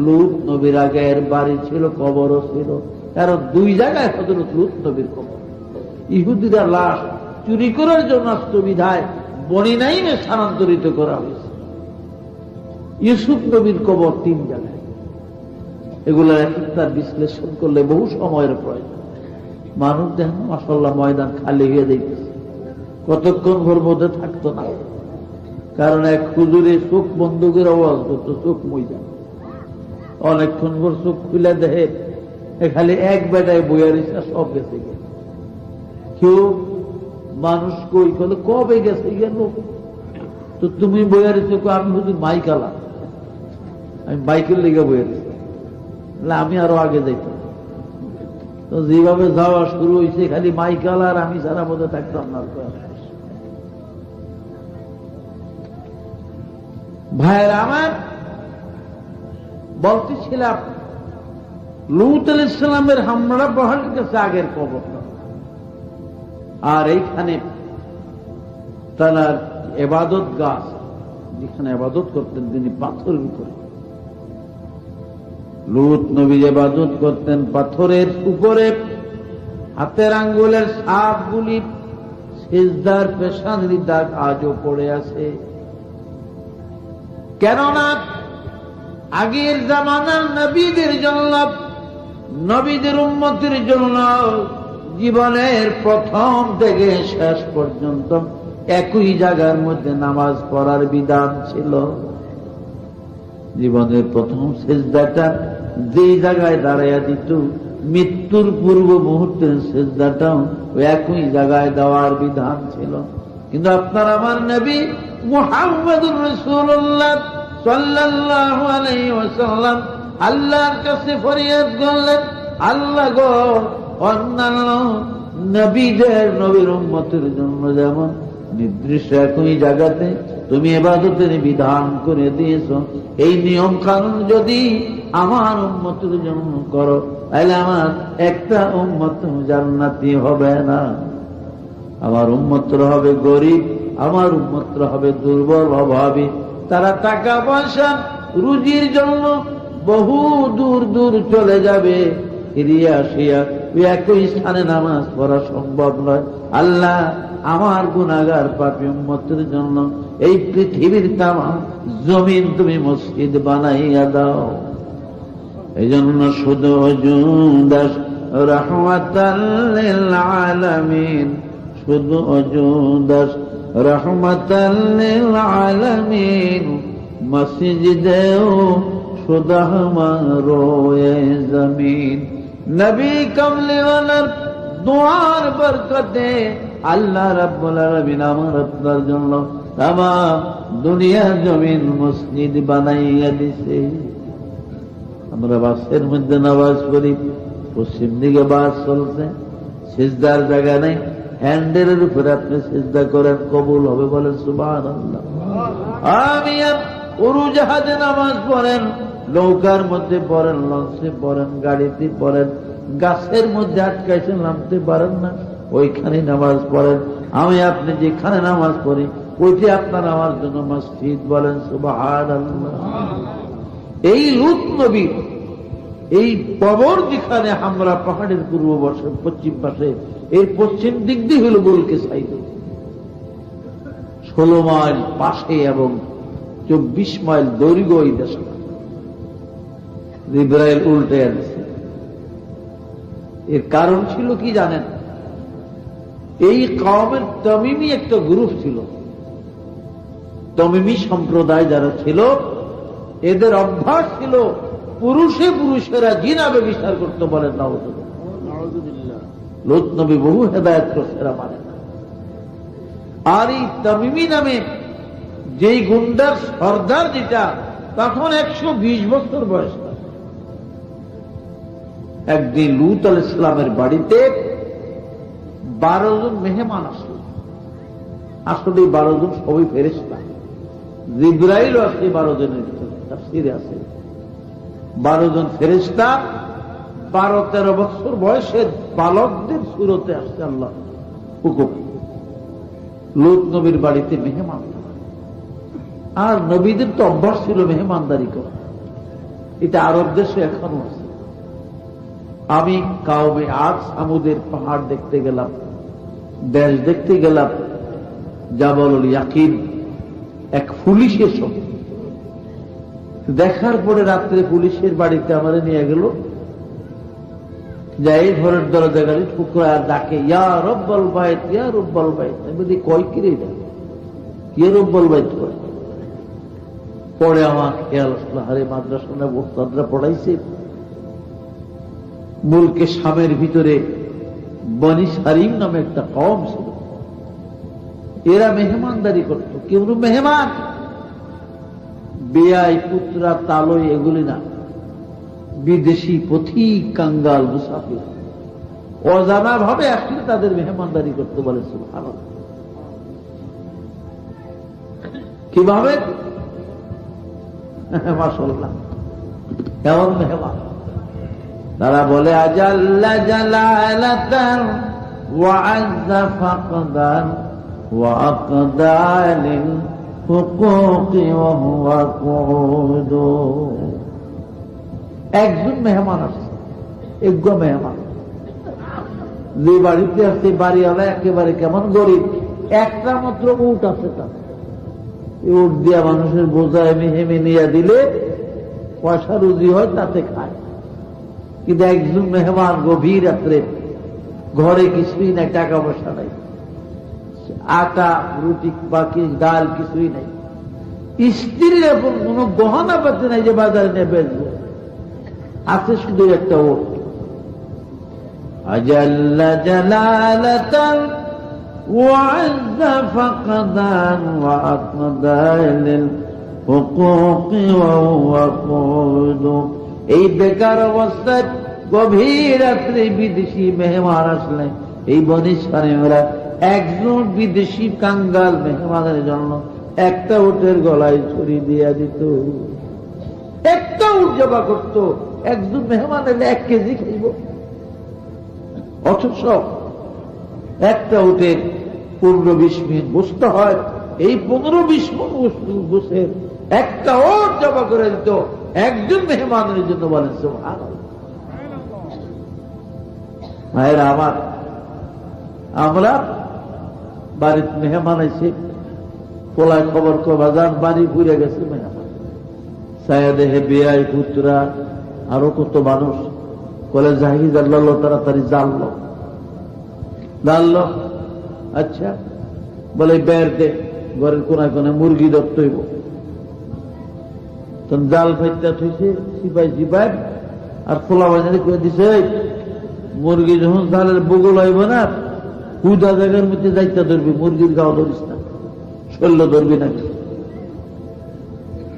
লূত নবীর আগের বাড়ি ছিল, কবরও ছিল। কারণ 2 জায়গায় হযরত লূত নবীর কবর। ইহুদিরা লাশ চুরি করার জন্য বিধায় বনি নাইমে স্থানান্তরিত করা হয়েছে। ইউসুফ নবীর কবর 3 জায়গায়। এগুলোর একটার বিশ্লেষণ করলে বহু সময়ের প্রয়োজন। মানুষ দেখেন মাশাআল্লাহ ময়দান খালি হয়ে দেখতেছে, কতক্ষণ ভোর মধ্যে থাকতো না, কারণ এক হুজুরে চোখ বন্ধ করে আওয়াজ করতো, চোখ ময়দান অনেকক্ষণ ভোর চোখ খুলে দেখে খালি এক বেটায় বইয়ার ইচ্ছা সব গেছে গিয়ে। কেউ মানুষ কই বলে কবে গেছে গেল, তো তুমি বইয়ার ইচ্ছা, আমি হুজুর মাইকালা, আমি বাইকের লেগে বইয়ার ইচ্ছা, আমি আরো আগে যাইতাম। তো যেভাবে যাওয়া শুরু হয়েছে খালি মাইকাল আর আমি সারা মধ্যে থাকতাম না। ভাইয়ের আমার বলতেছিলাম লূত আলাইহিস সালামের হামরা বহাল কাছে আগের কবর, আর এইখানে তার ইবাদত গাছ যেখানে ইবাদত করতেন তিনি পাথরের উপরে। লূত নবী ইবাদত করতেন পাথরের উপরে। হাতের আঙ্গুলের ছাপগুলি সিজদার পেশানির দাগ আজও পড়ে আছে। কেননা আগের জামানার নবীদের জন্য, নবীদের উম্মতের জন্য জীবনের প্রথম থেকে শেষ পর্যন্ত একই জায়গার মধ্যে নামাজ পড়ার বিধান ছিল। জীবনের প্রথম সিজদাটা যে জায়গায় দাঁড়াইয়া দিত, মৃত্যুর পূর্ব মুহূর্তের সিজদাটাও একই জায়গায় দেওয়ার বিধান ছিল। কিন্তু আপনার আমার নবী মুহাম্মদুর রাসূলুল্লাহ সাল্লাল্লাহু আলাইহি ওয়াসাল্লাম আল্লাহর কাছে ফরিয়াদ করলেন, আল্লাহ গো, অন্যান্য নবীর উম্মতের জন্য যেমন নির্দিষ্ট একই জায়গাতে তুমি ইবাদতের বিধান করে দিয়েছ, এই নিয়ম কানুন যদি আমার উম্মতের জন্য করো, তাহলে আমার একটা উম্মত জান্নাতি হবে না। আমার উম্মতরা হবে গরিব, আমার উম্মতরা হবে দুর্বল, অভাবী। তারা টাকা পয়সা রুজির জন্য বহু দূর দূর চলে যাবে, ফিরিয়ে আসিয়া একই স্থানে নামাজ পড়া সম্ভব নয়। আল্লাহ আমার গুনাহগার পাপী উম্মতের জন্য এই পৃথিবীর তামাম জমিন তুমি মসজিদ বানাইয়া দাও। এই জন্য শুধু ওজুদাস রাহমাতাল লিল আলামিন, শুধু ওজুদাস রাহমাতাল লিল আলামিন, মসজিদেও শুধু আমারো এ জমিন। নবী কামলিওয়ালার দোয়ার বরকতে আল্লাহ রাব্বুল আলামিন আমার আপনার জন্য তামাম দুনিয়া জমিন মসজিদ বানাইয়া দিছে। আমরা বাসের মধ্যে নামাজ পড়ি, পশ্চিম দিকে বাস চলছে, সিজদার জায়গা নেই, হ্যান্ডেলের উপরে আপনি সিজদা করেন, কবুল হবে বলেন সুবহানাল্লাহ। আমিন। উড়োজাহাজে নামাজ পড়েন, নৌকার মধ্যে পড়েন, লঞ্চে পড়েন, গাড়িতে পড়েন, গাছের মধ্যে আটকাইছেন, নামতে পারেন না, ওইখানে নামাজ পড়েন। আমি আপনি যেখানে নামাজ পড়ি ওইটি আপনার আমার জন্য মসজিদ বলেন সুবহানাল্লাহ। এই লূত নবীর এই কবর যেখানে হামরা পাহাড়ের পূর্ব পাশে পশ্চিম পাশে, এর পশ্চিম দিক দিয়ে হল বলকে সাইড, 16 মাইল পাশে এবং 24 মাইল দৈর্ঘ্য এই দেশটা। জিবরাইল উল্টে আনছে। এর কারণ ছিল কি জানেন? এই কওমের তামিমি একটা গ্রুপ ছিল, তামিমি সম্প্রদায় যারা ছিল, এদের অভ্যাস ছিল পুরুষে পুরুষেরা জিনা ব্যভিচার করতে বলেন। নাউযুবিল্লাহ। লূত নবী বহু হেদায়েত করছে, মানে না। আর এই তামিমি নামে যেই গুন্ডার সর্দার, যেটা তখন 120 বছর বয়স, একদিন লূত আলাইহিস সালামের বাড়িতে 12 জন মেহমান আসলো। আসলে 12 জন সবই ফেরেশতা, জিবরাইলও আছে 12 জনের ভিতরে, তাফসীরে আছে 12 জন ফেরেশতা 12-13 বছর বয়সের বালকদের সুরতে আসছে আল্লাহ হুকুম। লূত নবীর বাড়িতে মেহমান, আর নবীদের তো অভ্যাস ছিল মেহমানদারি করা, এটা আরব দেশে এখনো আছে। আমি কাউমে আদ সামুদের পাহাড় দেখতে গেলাম, দেশ দেখতে গেলাম জাবালুল ইয়াকিন, এক পুলিশের সঙ্গে দেখার পরে রাত্রে পুলিশের বাড়িতে আমারে নিয়ে গেল, যাই ঘরের দরজা গাড়ি ঠুকরা আর ডাকে, ইয়া রব্বাল বাইত, ইয়া রব্বাল বাইত। আমি বলি কয় কিরে ইয়া রব্বাল বাইত করে। পরে আমার খেয়াল আসলো, আরে মাদ্রাসা না ওস্তাদরা পড়াইছে, মুলকে শামের ভিতরে বনি সারিম নামে একটা কওম ছিল, এরা মেহমানদারি করত। কেউ মেহমান, বেয়াই, পুত্রা, তালই এগুলি না, বিদেশি পথিক, কাঙ্গাল, মুসাফির অজানা ভাবে আসলে তাদের মেহমানদারি করতে বলে। সুবহানাল্লাহ। কিভাবে? মাশাআল্লাহ, কেমন মেহমান। তারা বলে আজাল্লা জালালাতান ওয়া আযযা ফাকদান ওয়া আকদালিল হুকুকি ওয়া হুয়া কুউদু। একজন মেহমান আসছে, যোগ্য মেহমান, যে বাড়িতে আসছে বাড়িওয়ালা একেবারে কেমন গরিব, একটা মাত্র উট আছে তার, উট দিয়া মানুষের বোঝায় মেহেমে নিয়ে দিলে পয়সা রুজি হয়, তাতে খায়। কিন্তু একজন মেহমান গভীর রাত্রে, ঘরে কিছুই নাই, টাকা পয়সা নাই, আটা রুটি বাকি ডাল কিছুই নাই, স্ত্রীর এখন কোন গহনা পাচ্ছে নাই যে বাজারে নিয়ে বেচবো, আছে শুধু একটা ওট। আজাল্লা জালালাতান ওয়া আযযা ফাকদান ওয়া আকদালিল হুকুকি ওয়া হুয়া কুউদু। এই বেকার অবস্থায় গভীর রাত্রে বিদেশি মেহমান আসলে এই বনি সারিমরা একজন বিদেশি কাঙ্গাল মেহমানের জন্য একটা উটের গলায় ছুরি দিয়া দিত, একটা উট জবা করত। একজন মেহমান এলে 1 কেজি খাইব, অথচ একটা উটের 15-20 মিনিট বসতে হয়। এই 15-20 মিনিট বসে একটা ওট জবা করে দিত একজন মেহমানের জন্য। বলেন সুবহানাল্লাহ। মায়েরা আমার, আমরা বাড়িতে মেহমান এসে পোলায় খবর বাজার বাড়ি ঘুরে গেছে মেহমান, ছায়া দেহে বেয়াই, পুত্রা, আরো কত মানুষ। বলে জাহিজ আল্লাহ, তাড়াতাড়ি জানলো। আচ্ছা, বলে বের দে, ঘরের কোনায় কোনায় মুরগি দত্ত হইব। তখন জাল ফাইটা থইছে সিপাই আর খোলা বাজারে করে দিছে, মুরগি যখন জালের বগল হইব না, হুদা জায়গার মধ্যে যাইতে ধরবি, মুরগির গাও ধরিস না, শৈল্য ধরবি নাকি।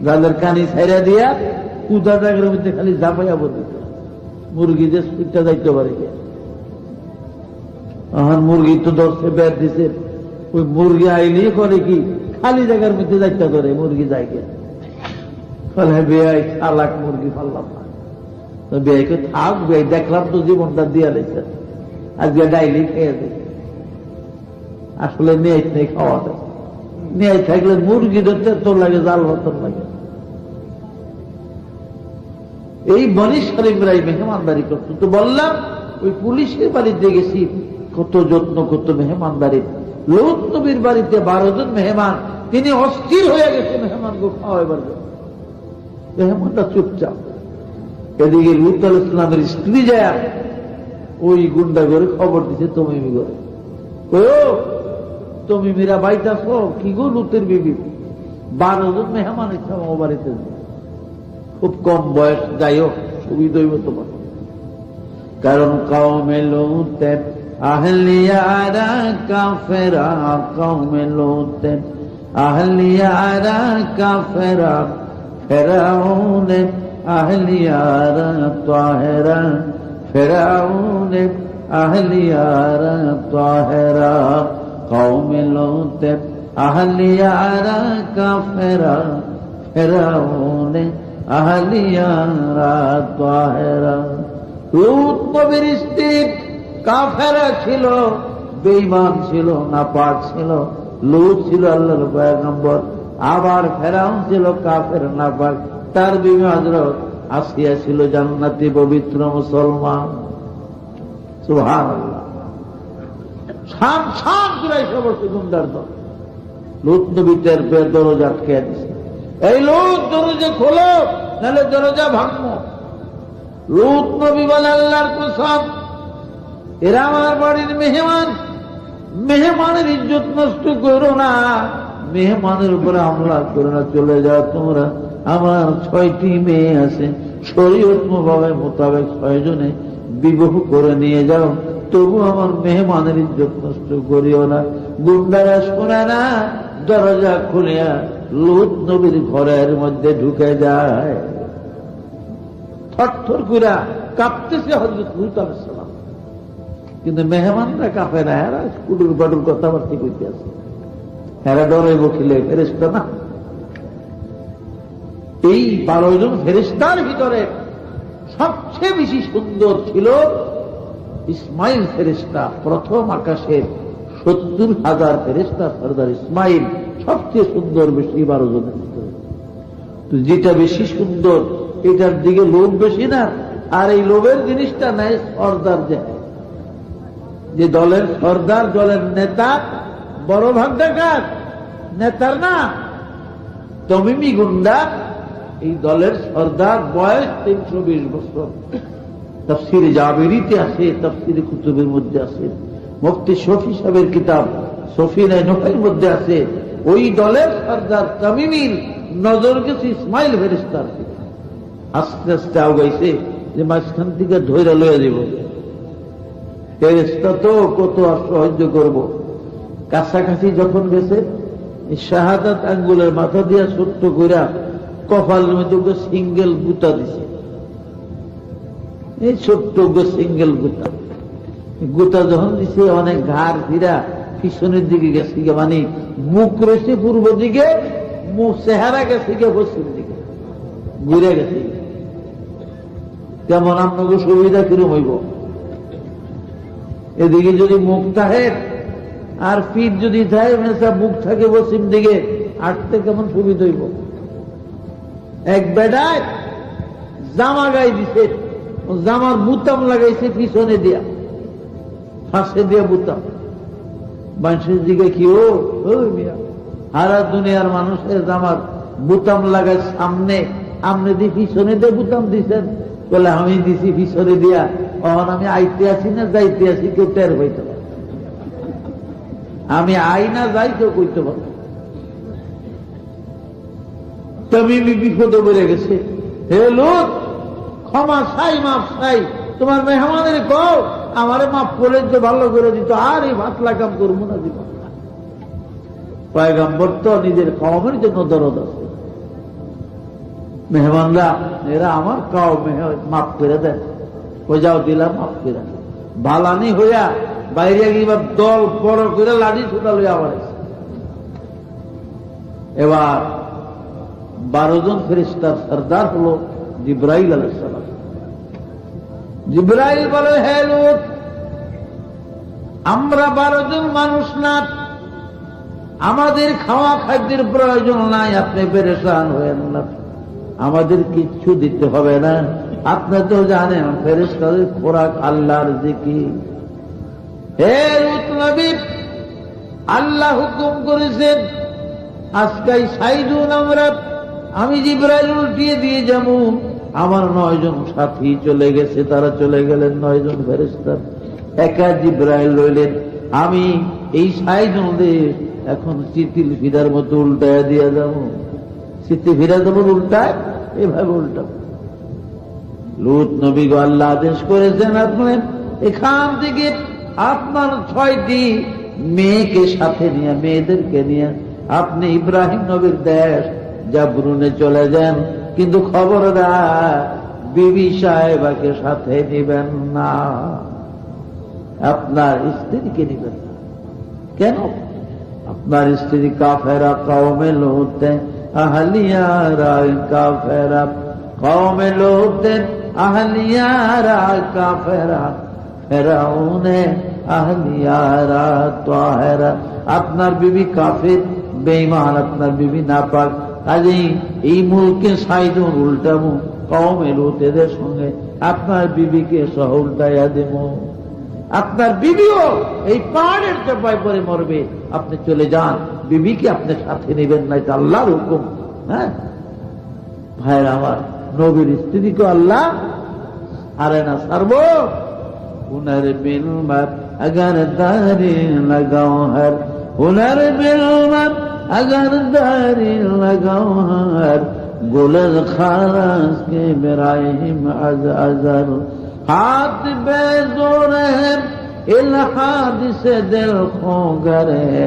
জালের কানি ছাইরা দিয়া হুদা জায়গার মধ্যে খালি ঝাঁপাইয়া বলবি, মুরগি যে সুইটটা যাইতে পারে। এখন মুরগি তো ধরছে, বের দিছে, ওই মুরগি আইলি করে কি খালি জায়গার মধ্যে যাইতে ধরে, মুরগি যাইকে বেয়াই চালাক, মুরগি ফাললাম না। বেয়াইকে থাক, বেয়াই দেখলাম তো জীবনটা দিয়া লেছে, আজকে ডাইলি খেয়ে দেয়। আসলে নেই নেই খাওয়া দেয়, নেই থাকলে মুরগি ধরতে তোর লাগে, জাল ভর্তন লাগে। এই বনি সারিমরাই মেহমানদারি করত। তো বললাম ওই পুলিশের বাড়িতে গেছি, কত যত্ন, কত মেহমানদারি। লূত নবীর বাড়িতে 12 জন মেহমান, তিনি অস্থির হয়ে গেছে মেহমানকে খাওয়াইবার জন্য। মেহমানটা চুপচাপ। এদিকে লূত আলাইহিস সালামের স্ত্রী যায় ওই গুন্ডা করে খবর দিছে, তুমি করে তুমি মেরা বাইতাছ কি গো লূতের বিবি, 12 জন মেহমান ইচ্ছা আমার বাড়িতে, খুব কম বয়স, যাই হোক সুবিধা হইব তোমার। কারণ কওমে লূতের আহলিয়ারা কাফেরা, কওমে লূতের আহলিয়ারা কাফেরা, ফেরাউনের আহলিয়ারা তাহেরা, ফেরাউনের আহলিয়ারা তাহেরা, কওমে লূতের আহলিয়ারা কাফেরা, ফেরাউনের আহলিয়ারা তাহেরা। লূত নবীর স্ত্রী কাফেরা ছিল, বেঈমান ছিল, নাপাক ছিল। লূত ছিল আল্লাহর পয়গম্বর, আবার ফেরাউন ছিল কাফের, নাপাক। তার বিবি হযরত আসিয়া ছিল জান্নাতি পবিত্র মুসলমান। সুবহানাল্লাহ। সাম সাম করে এসে বসে গুন্ডার দল। লুত নবী টের পেয়ে দরজা আটকে দিছে, এই লুত দরজা খোলো, নাহলে দরজা ভাঙবো। লুত নবী বলে, আল্লাহর কসম, এরা আমার বাড়ির মেহমান, মেহমানের ইজ্জত নষ্ট করো না, মেহমানের উপরে হামলা করো না, চলে যাও তোমরা। আমার 6টি মেয়ে আছে, শরীয়ত মোতাবেক 6 জনে বিবাহ করে নিয়ে যাও, তবু আমার মেহমানের ইজ্জত নষ্ট করিও না। গুন্ডারা শোনে না, দরজা খুলিয়া লুত নবীর ঘরের মধ্যে ঢুকে যায়। থরথর করে কাঁপতেছে হযরত লুত আলাইহিস সালাম, কিন্তু মেহমানরা কাঁপে না, এরা কুটুর বাটুর কথাবার্তা কইতে আছে, এরা ডরে বকিলে ফেরেশতা না। এই 12 জন ফেরেশতার ভিতরে সবচেয়ে বেশি সুন্দর ছিল ইসমাইল ফেরেশতা। প্রথম আকাশের 70,000 ফেরেশতা সরদার ইসমাইল সবচেয়ে সুন্দর, বেশি 12 জনের ভিতরে। তো যেটা বেশি সুন্দর এটার দিকে লোভ বেশি না, আর এই লোভের জিনিসটা নাই সর্দার, যে দলের সর্দার, দলের নেতা, বড় ভাগ দেখার নেতার না, তমিমি গুন্ডা। এই দলের সর্দার, বয়স 320 বছর। তাফসিরে জাবেরিতে আছে, তাফসিরে কুতুবের মধ্যে আছে, মুফতি শফি সাহেবের কিতাব সফিনায়ে নূহের মধ্যে আছে। ওই দলের সর্দার তামিমির নজর গেছে ইসমাইল ফেরেশতার দিকে। আস্তে আস্তে আগাইছে যে মাঝখান থেকে ধৈর্য লইয়া দিব, ফেরেশতা তো কত সাহায্য করব। কাছাকাছি যখন গেছে, শাহাদাত আঙ্গুলের মাথা দিয়া ছোট্ট কইরা কপালের মধ্যে সিঙ্গেল গুতা দিছে, এই ছোট্ট সিঙ্গেল গুতা। গুতা যখন দিছে, অনেক ঘাড় ফিরা পিছনের দিকে গেছে, মানে মুখ রয়েছে পূর্ব দিকে, মুখ চেহারা গেছে পশ্চিম দিকে, ঘুরে গেছে। কেমন আপনাকে সুবিধা কিরম হইব? এদিকে যদি মুখ থাকে আর পিঠ যদি থাকে, মুখ থাকে পশ্চিম দিকে, আটতে কেমন সুবিধা হইব? এক বেড়ায় জামা গায়ে দিছে, জামার বুতাম লাগাইছে পিছনে দিয়া, ফাঁসে দিয়া বুতাম। মানুষের দিকে কি ও মিয়া, সারা দুনিয়ার মানুষের জামার বুতাম লাগায় সামনে, আমনে দিয়ে পিছনে দিয়ে বুতাম দিচ্ছেন, বলে আমি দিছি পিছনে দিয়া, তখন আমি আইতে আসি না যাইতে আসি কেউ টের হইতে পারে, আমি আই না যাই কেউ কইতে পারে। তামিমি বিপদে বেড়ে গেছে, হে লোক ক্ষমা চাই, মাফ চাই, তোমার মেহমানের কও আমারে মাফ করে দিতে, ভালো করে দিত, আর এই ভাতলা কাম করবো না জীবন। পয়গম্বর তো নিজের কওমের জন্য দরদ আছে। মেহমানরা এরা আমার কাও মাফ করে দেন, ও যাও দিলাম মাফ করে। বালানি হইয়া বাইরে গিয়ে দল বড় করে লাঠি ছুটা লইয়া আবার। এবার 12 জন ফেরেশতার সর্দার হলো জিবরাইল আলাইহিস সালাম। জিবরাইল বলে, হে লূত, আমরা 12 জন মানুষ না, আমাদের খাওয়া খাদ্যের প্রয়োজন নাই, আপনি পেরেশান হয়েন না, আমাদের কিচ্ছু দিতে হবে না। আপনি তো জানেন ফেরেশতাদের খোরাক আল্লাহর জিকির। হে লূত নবী, আল্লাহ হুকুম করেছেন আজকে সাইদুন আমরা, আমি জিবরাইল উল্টিয়ে দিয়ে যাব। আমার 9 জন সাথী চলে গেছে, তারা চলে গেলেন 9 জন ফেরেশতা, একা জিবরাইল রইলেন। আমি এই সাইদুনদের এখন চিতিল ফিরার মতো উল্টায় দিয়ে যাব। চিতি ফিরা যেমন উল্টায়, এভাবে উল্টাবো। লূত নবী গো, আল্লাহ আদেশ করেছেন আপনি এখান থেকে আপনার 6টি মেয়েকে সাথে নিয়ে, মেয়েদেরকে নিয়ে আপনি ইব্রাহিম নবীর দেশ জাবরুনে চলে যান, কিন্তু খবরদার বিবি সাহেবাকে সাথে নিবেন না, আপনার স্ত্রীকে নিবেন না। কেন? আপনার স্ত্রী কাফেরা, কওমে লূত আহলিয়ারা কাফেরা, কওমে লূত আহলিয়ারা কাফেরা, ফেরাউনে আহলিয়ারা তাহেরা। আপনার বিবি কাফের, বেঈমান, আপনার বিবি নাপাক। কাজেই এই মুলকে সাইদুন উল্টামু, কওমে লূতের সঙ্গে আপনার বিবিকে সহ উল্টাইয়া দেব। আপনার বিবিও এই পাহাড়ের চাপায় পরে মরবে, আপনি চলে যান, বিবিকে আপনি সাথে নেবেন না, এটা আল্লাহর হুকুম। হ্যাঁ ভাইয়ের আমার, নবীর স্ত্রীকে আল্লাহ আরে না ছাড়বো। হুনার বিলমত अगर दारी लगाओ हर, हुनर बिलमत अगर दारी लगाओ हर, गुलर खारस के बिराहिम अजर, हाथ बेजोर है इल्हाद से दिल खो गए,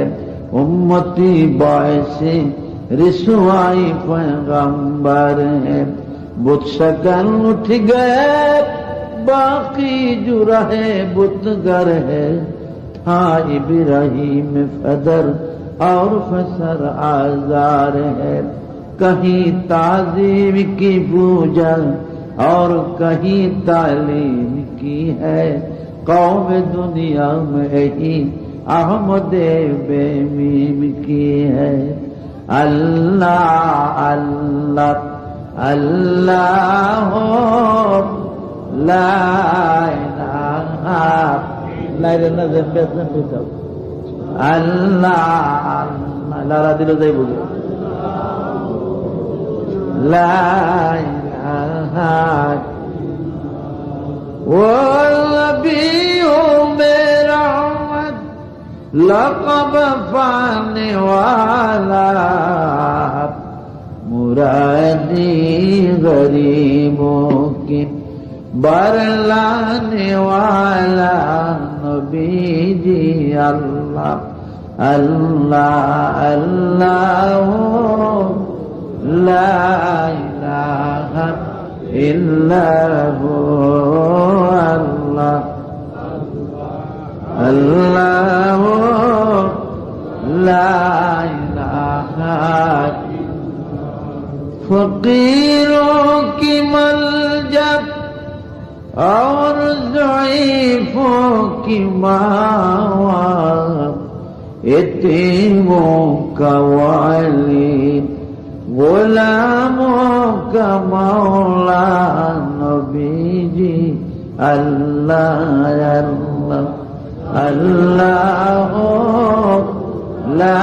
उम्मती बायसे रिसवाई पैगंबर है, बुत शकल उठ गए बाकी जो रहे बुतगर है, था इब्राहिम फदर और फसर आजार है, कहीं ताजीम की पूजा और कहीं तालीम की है, कौम दुनिया में ही अहमद बेमीम की है। अल्लाह अल्लाह अल्लाह ला इलाहा अल्लाह लारा दिल जाए बोलो ला इलाहा वो नबियों मेरा लक़ब पाने वाला, मुरादी गरीबों की बरलाने वाला, नबी जी अल्लाह अल्लाह अल्लाह ला इलाहा इल्लल्लाहु अल्लाह अल्लाह ला इलाहा। फकीरों की मलजत और ज़ईफ़ों की मावा, यतीमों का वाली, गुलामों का मौला, नबी जी अल्लाह अल्लाह अल्लाह ला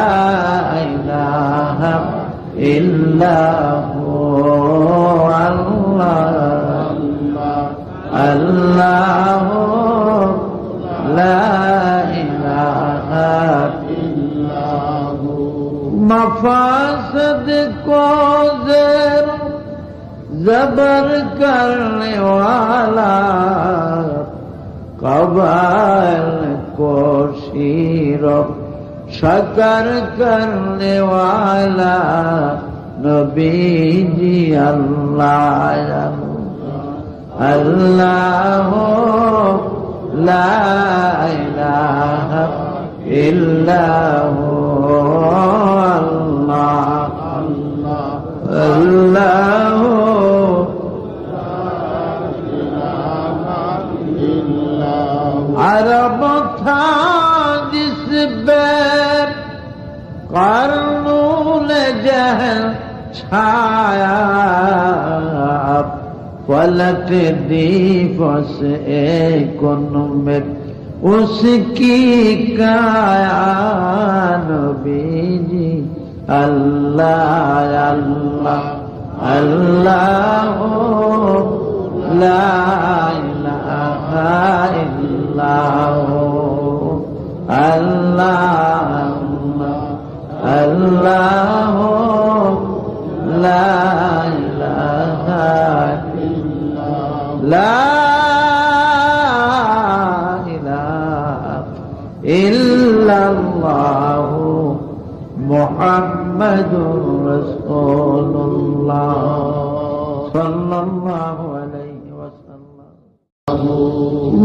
इलाहा इल्लल्लाहु अल्लाह अल्लाह ला इलाहा इल्लल्लाहु। मफासद को ज़ेर ज़बर करने वाला, कबाइल को शीरो शकर करने वाला, नबी जी अल्लाह अल्लाह ला इलाहा इल्लल्लाहु अल्लाह अरब था जिस बैर क़र्नून जहल छाया, फलक दीफस एक में उसकी काया, नबी जी अल्लाह अल्लाह अल्लाह ला इलाहा इल्लल्लाहु अल्लाह अल्लाह ला इलाहा ला इलाहा इल्लल्लाहु मुहम्मदुर रसूलुल्लाह सल्लल्लाहु अलैहि वसल्लम।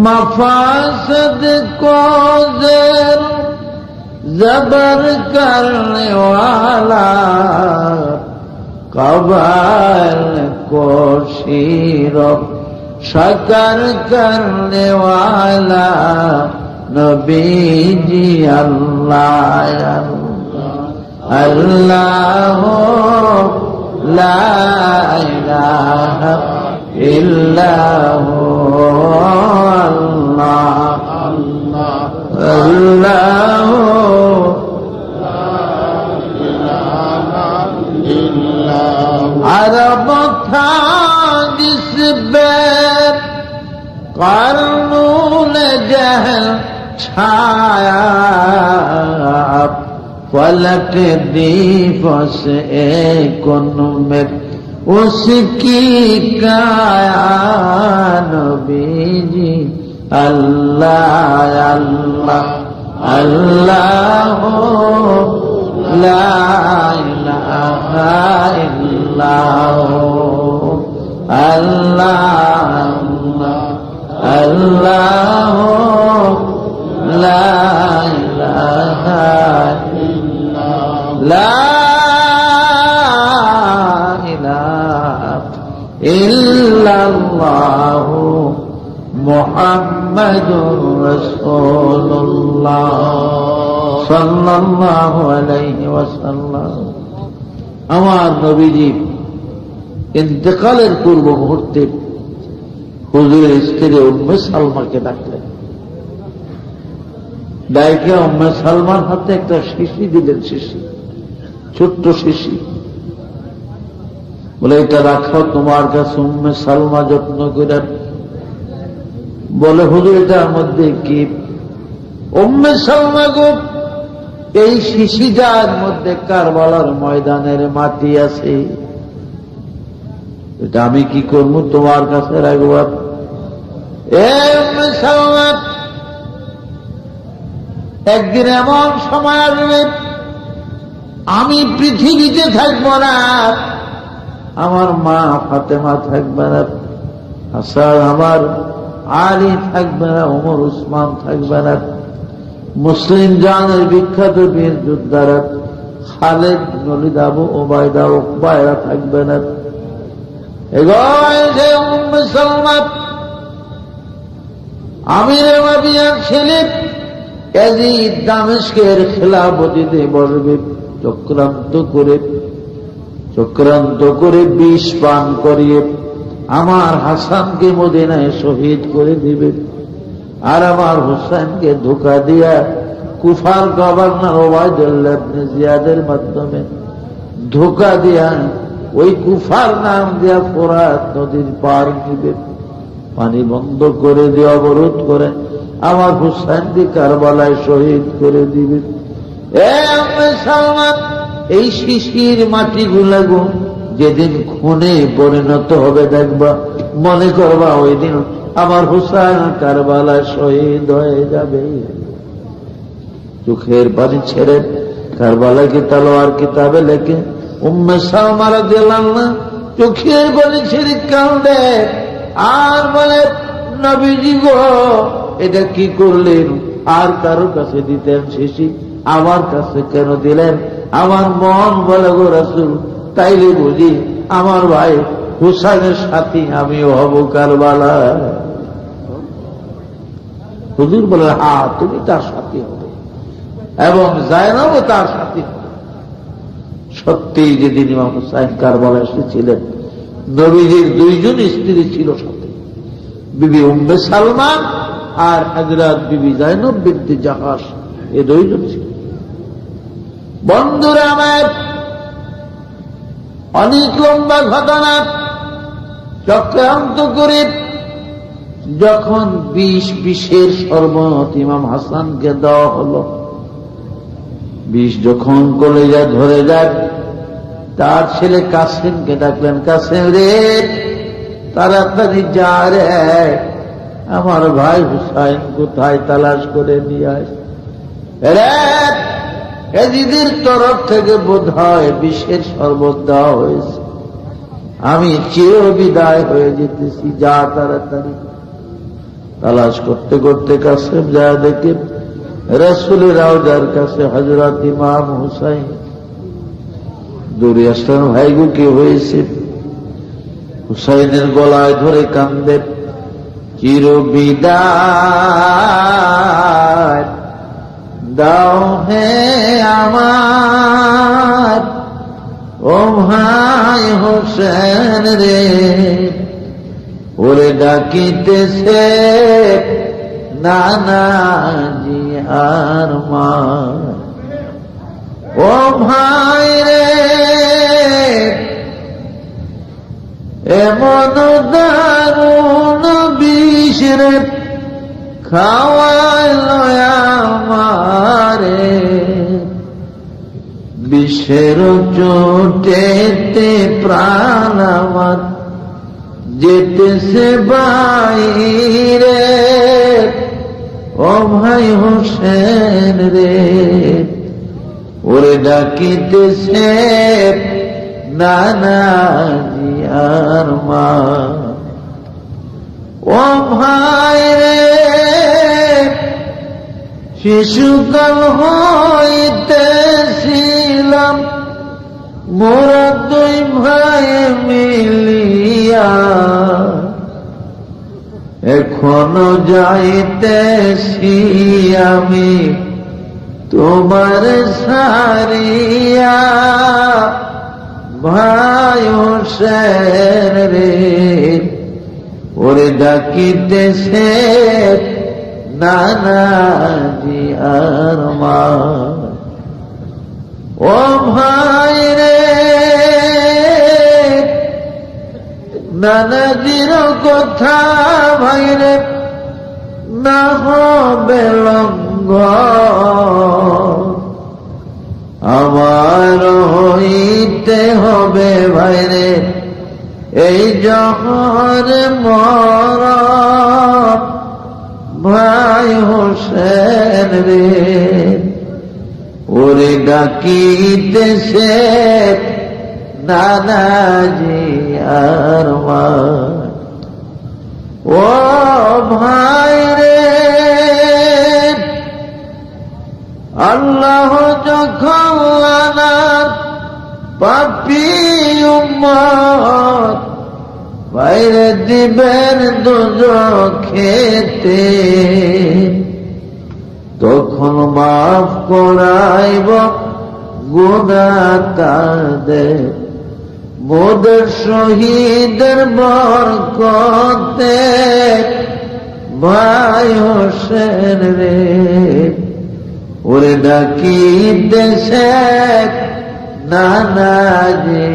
मफासद को ज़ेर ज़बर करने वाला, कबाइल को शीरो शकर करने वाला, नबी जी अल्लाह अल्लाह ला इलाहा इल्लल्लाहु अल्लाह আল্লাহ عرب تھا جس بے قرنون جہل چھایا فلک دیپوں سے ایک میں اس کی کایا نبی جی اللہ اللہ اللہ لا الہ الا اللہ اللہ لا الہ لا الہ الا اللہ محمد رسول اللہ সাল্লাল্লাহু আলাইহি ওয়াসাল্লাম। আমার নবীজি ইন্তেকালের পূর্ব মুহূর্তে হুজুরের স্ত্রী উম্মে সালমাকে ডাকলেন। ডাইকে উম্মে সালমার হাতে একটা শিশি দিলেন, শিশি, ছোট্ট শিশি, বলে এটা রাখো তোমার কাছে, উম্মে সালমা যত্ন করে। বলে হুজুর এটার মধ্যে কি? উম্মে সালমা গো, এই শিশিটার মধ্যে কারবালার ময়দানের মাটি আছে, এটা আমি কি করবো তোমার কাছে রাখবো? একদিন এমন সময় আসবে আমি পৃথিবীতে থাকবো না, আমার মা ফাতেমা থাকবে না, হাসান আমার আলী থাকবে না, ওমর উসমান থাকবে না, মুসলিম জানের বিখ্যাত বীর যোদ্ধারা খালেদ, ওয়ালিদ, আবু ওবায়দা, উকবা এরা থাকবে না। উম্মে সালমা আমির মুআবিয়ার ছেলে ইয়াজিদ দামেস্কের খেলাফতিতে বসবে। চক্রান্ত করে বিষ পান করিয়ে আমার হাসানকে মদিনায় শহীদ করে দিবে, আর আমার হুসাইনকে ধোঁকা দিয়া কুফার গভর্নর ওবায়দুল্লাহ ইবনে জিয়াদের মাধ্যমে ধোঁকা দিয়া ওই কুফার নাম দিয়া ফোরাত নদীর পার নিবে, পানি বন্ধ করে দিয়ে অবরোধ করে আমার হুসাইনকে কারবালায় শহীদ করে দিবে। এই শিশির মাটিগুলা গো যেদিন খুনে পরিণত হবে দেখবা, মনে করবা ওই দিন আমার হুসাইন কারবালায় শহীদ হয়ে যাবে। চোখের পানি ছেড়ে কারবালা কি তলোয়ার কিতাবে লেখে উম্মে সালমা রাদিয়াল্লাহু আনহা চোখের পানি ছেড়ে কাঁদে আর বলে, নবীজি গো এটা কি করলেন? আর কারো কাছে দিতেন শিশি, আমার কাছে কেন দিলেন? আমার মন বলে গো রাসূল, তাইলে বুঝি আমার ভাই হুসাইনের সাথী আমিও হব কারবালা। হুজুর বলে, হ্যাঁ তুমি তার সাথী হবে এবং যায়নাবও তার সাথী হবে। সত্যি যেদিন ইমাম হুসাইন কারবালা এসেছিলেন, নবীজির দুইজন স্ত্রী ছিল সাথে, বিবি উম্মে সালমা আর হযরত বিবি যায়নব বিনতে জাহাশ, এ দুইজন ছিল। বন্ধুরা আমার, অনেক লম্বা ঘটনা। চক্রান্ত করে যখন বিষের শরবত ইমাম হাসানকে দেওয়া হল, বিষ যখন কলেজায় ধরে যায়, তার ছেলে কাসেমকে ডাকলেন, কাসেম রে তাড়াতাড়ি যা রে, আমার ভাই হুসাইন কোথায় তালাশ করে নিয়ে আস। এজিদের তরফ থেকে বোধ হয় বিষের শরবত দেওয়া হয়েছে, আমি চির বিদায় হয়ে যেতেছি, যা তাড়াতাড়ি। তালাশ করতে করতে কাসেম যা দেখে রাসূলের রওজার কাছে হযরত ইমাম হুসাইন। দৌড়ে আসলেন, ভাই গো কি হয়েছে? হুসাইনের গলায় ধরে কান্দে, চির বিদায় দাও হে আমার ও ভাই হোসেন রে, ওরে ডাকিতেছে নানা জি আর মা। ও ভাই রে, এমন দারুণ বিষ রে খাওয়াইল আমারে, বিষের চোটেতে প্রাণ আমার যেতেছে বাইরে। ও ভাই হোসেন রে, ওরে ডাকিতেছে নানাজি আর মা। ও ভাই রে, শিশুকাল হইতেছিলাম মোরা দুই ভাই মিলিয়া, এখনো যাইতেছি আমি তোমার সারিয়া। ভাই হোসেন রে, ওরে ডাকিতেছে নানাজি আর মা। ও ভাই রে, নানাজির কথা ভাই রে না হবে লঙ্ঘন, আমার হইতে হবে ভাই রে এই জহর মরণ। ভাই হোসেন রে, ওরে ডাকিতেছে নানাজি আর মা। ও ভাই রে, আল্লাহ যখন আনার পাপী উম্মত বাইরে দিবেন দোজখেতে, তখন মাফ করাইব গুনাহ তাদের মোদের শহীদের বরকতে। ভাই হোসেন রে, ওরে ডাকিতেছে নানাজি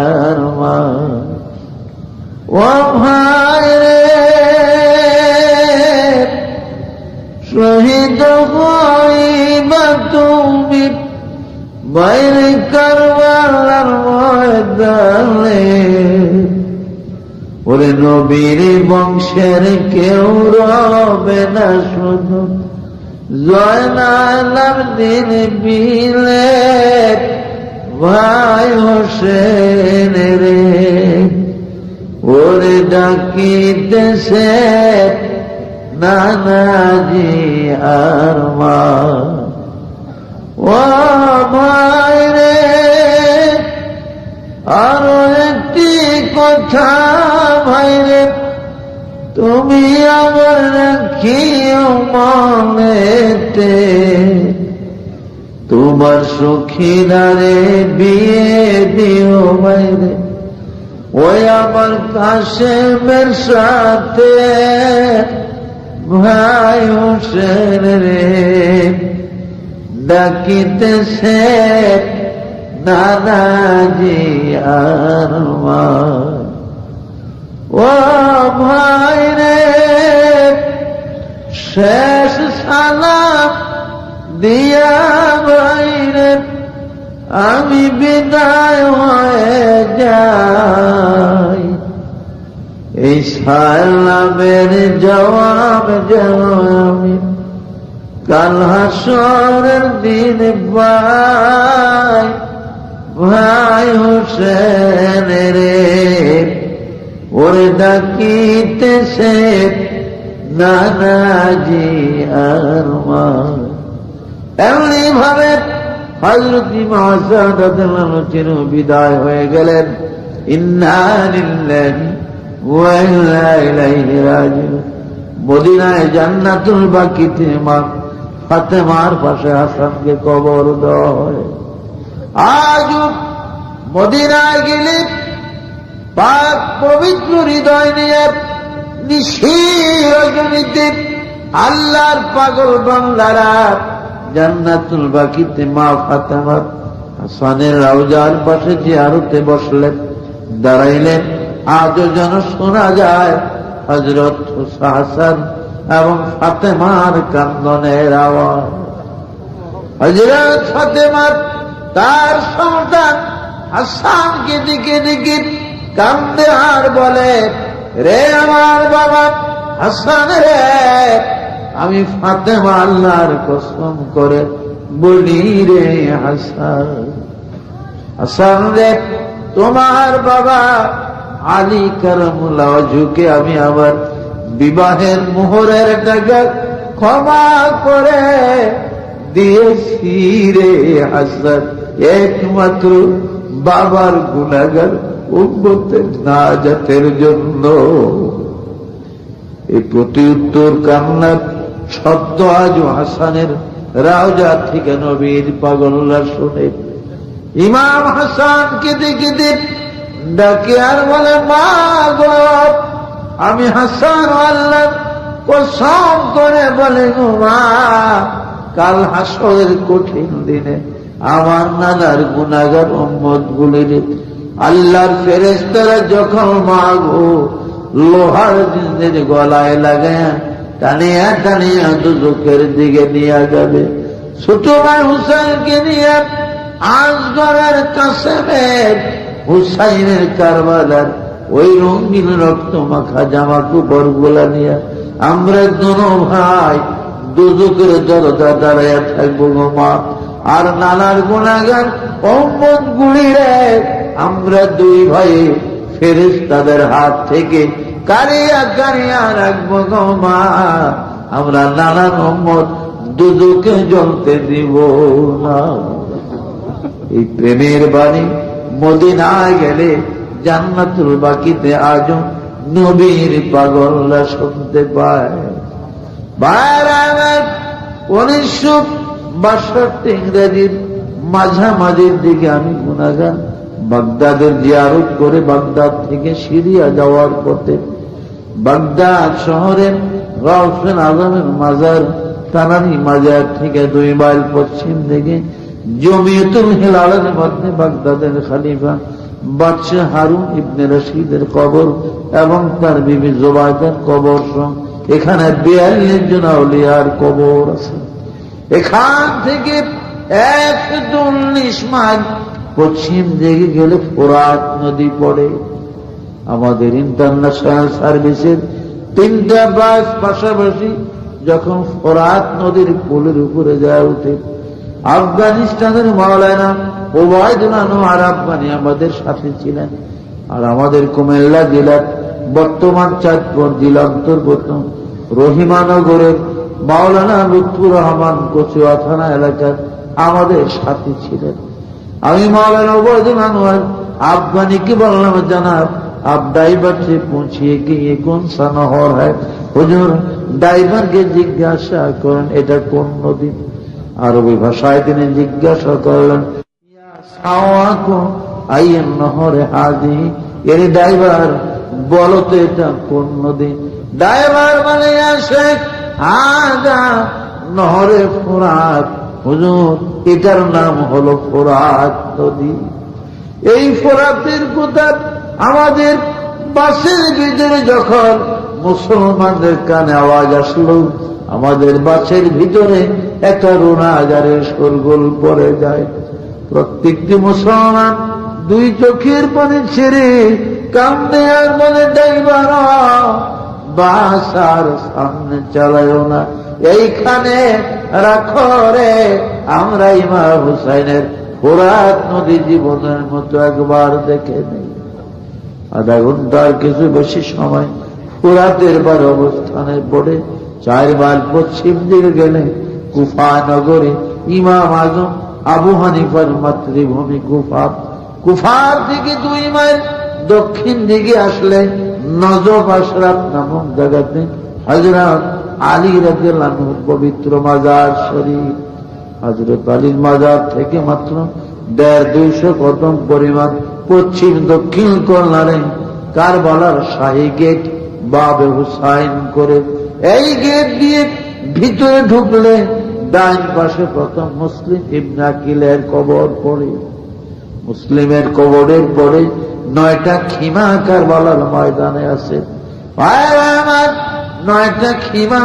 আর মা। ও ভাই রে, শহীদ হইবা তুমি বাইরে কারবালার ময়দানে, ওরে নবীর বংশের কেউ রবে না শুধু জয়নালার দিন বিলে। ভাই হোসেন রে, ওরে ডাকিতেছে নানাজি আর মা। ও ভাই রে, আরো একটি কথা ভাই রে তুমি আমার রাখিও মনেতে, তোমার সখীরারে বিয়ে দিও ভাই রে ওই আমার কাশেমের সাথে। ভাই হোসেন রে, ডাকিতেছে নানাজি আর মা। ও ভাই রে, শেষ সালাম দিয়া ভাই রে আমি বিদায় হয়ে যাই, এই সালামের জবাব যেন আমি কাল হাসরের দিন পাই। ভাই হোসেন রে, ওরে ডাকিতেছে নানাজি আর মা। এমনি ভাবে হযরত ইমাম রাদিয়াল্লাহু আনহু বিদায় হয়ে গেলেন। ইন্না লিল্লাহি ওয়া ইন্না ইলাইহি রাজিউন। মদিনায় জান্নাতুল বাকিতে মা ফাতেমার পাশে হাসানকে কবর দেওয়া হয়। আজ মদিনায় গেলে পাক পবিত্র হৃদয় নিয়ে নিশির রজনীতে আল্লাহর পাগল বান্দারা জান্নাতুল বাকিতে মা ফাতেমা হাসানের রওজার পাশে জিয়ারতে বসলেন, দাঁড়াইলেন। আজও যেন শোনা যায় হযরত হাসান এবং ফাতেমার কান্দনের আওয়াজ। হযরত ফাতেমা তার সন্তান হাসানকে দিকে দিকে কান্দে আর বলে, রে আমার বাবা হাসান রে, আমি ফাতেমা আল্লাহর কসম করে বলি রে হাসান, হাসান রে, তোমার বাবা আলী কারামুল্লাহ ওয়াজহুকে আমি আমার বিবাহের মোহরের টাকা ক্ষমা করে দিয়েছি রে হাসান, একমাত্র বাবার গুনাহগার উম্মতের নাজাতের জন্য। এই প্রতি উত্তর কান্নার শব্দ আজও হাসানের রওজা থেকে নবীর পাগলরা শুনে। ইমাম হাসান কেঁদে কেঁদে ডাকে আর বলে, মা গো, আমি হাসান আল্লাহর কসম করে বলে গো মা, কাল হাসরের কঠিন দিনে আমার নানার গুনাহগার উম্মত গুলির আল্লাহর ফেরেশতারা যখন মা গো লোহার জিনের গলায় লাগায় টানিয়া টানিয়া দুজকের দিকে নিয়ে যাবে, ছোট ভাই হুসাইনকে নিয়ে আসগরের কাসেমের হুসাইনের কারবালার ওই রঙিন রক্ত মাখা জামা কাপড় গুলা নিয়ে আমরা দুনো ভাই দুজকের দরজা দাঁড়াইয়া থাকবো গো মা। আর নানার গুনাহগার উম্মত গুলিরে আমরা দুই ভাই ফেরেশতাদের হাত থেকে কারিয়া কারিয়া রাখবো গো মা, আমরা নানার উম্মত দুজকে জ্বলতে দিব না। এই প্রেমের বাণী মদিনায় গেলে জান্নাতুল বাকিতে আজও নবীর পাগলরা শুনতে পায়। 1962 ইংরেজির মাঝামাঝির দিকে আমি গুনাহগার বাগদাদের জিয়ারত করে বাগদাদ থেকে সিরিয়া যাওয়ার পথে বাগদাদ শহরের গাউসুল আজমের মাজার তানানি মাজার থেকে 2 মাইল পশ্চিম দিকে জমিয়তুল হিলালের মধ্যে বাগদাদের খলিফা বাদশাহ হারুন ইবনে রশিদের কবর এবং তার বিবি জুবাইদার কবর সহ এখানে 42 জন আউলিয়ার কবর আছে। এখান থেকে 140 মাইল পশ্চিম দিকে গেলে ফোরাত নদী পড়ে। আমাদের ইন্টারন্যাশনাল সার্ভিসের 3টা বাস পাশাপাশি যখন ফোরাত নদীর পুলের উপরে যায় উঠে, আফগানিস্তানের মাওলানা ওবায়দুল্লাহ নোয়ার আফগানি আমাদের সাথে ছিলেন। আর আমাদের কুমিল্লা জেলার বর্তমান চাঁদপুর জেলা অন্তর্গত রহিমানগরের মাওলানা লুৎফুর রহমান কচুয়া থানা এলাকার আমাদের সাথে ছিলেন। আমি মাওলানা ওবায়দুল্লাহ নোয়ার আফগানি কি বললাম, জানাব आप ड्राइवर से पूछिए कि ये कौन सा নহর है। হুজুর ড্রাইভারকে জিজ্ঞাসা করেন এটা কোন নদী। আরবি ভাষায় তিনি জিজ্ঞাসা করলেন, আইয়ের নহরে হাজি, এর ড্রাইভার বলো তো এটা কোন নদী। ড্রাইভার বলে শেখ হাজা নহরে ফোরাত। হুজুর এটার নাম হলো ফোরাত নদী। এই ফোরাতের কথা আমাদের বাসের ভিতরে যখন মুসলমানদের কানে আওয়াজ আসলো, আমাদের বাসের ভিতরে একটা রোনাজারের শোরগোল পড়ে যায়। প্রত্যেকটি মুসলমান 2 চোখের পানি ছেড়ে কান্দে আর বলে, ড্রাইভার বাস আর সামনে চালায়ও না, এইখানে রাখো রে, আমরা ইমাম হুসাইনের ফোরাত নদী জীবনের মতো একবার দেখে নেই। আধা ঘন্টার কিছু বেশি সময় ফোরাতের বার অবস্থানে পড়ে 4 মাইল পশ্চিম দিকে গেলে কুফা নগরে ইমাম আজম আবু হানিফার মাতৃভূমি কুফা। কুফার থেকে 2 মাইল দক্ষিণ দিকে আসলে নজফ আশরাফ নামক জায়গাতে হযরত আলী রাদিয়াল্লাহু আনহুর পবিত্র মাজার শরীফ। হযরত আলীর মাজার থেকে মাত্র 150-200 কদম পরিমাণ পশ্চিম দক্ষিণ কর্নারে কারবালার শাহী গেট বাবে হুসাইন করে এই গেট দিয়ে ভিতরে ঢুকলে ডাইন পাশে প্রথম মুসলিম ইবনে আকিলের কবর পড়ে, মুসলিমের কবরের পরে 9টা খিমা কারবালার ময়দানে আছে। আমার 9টা খিমা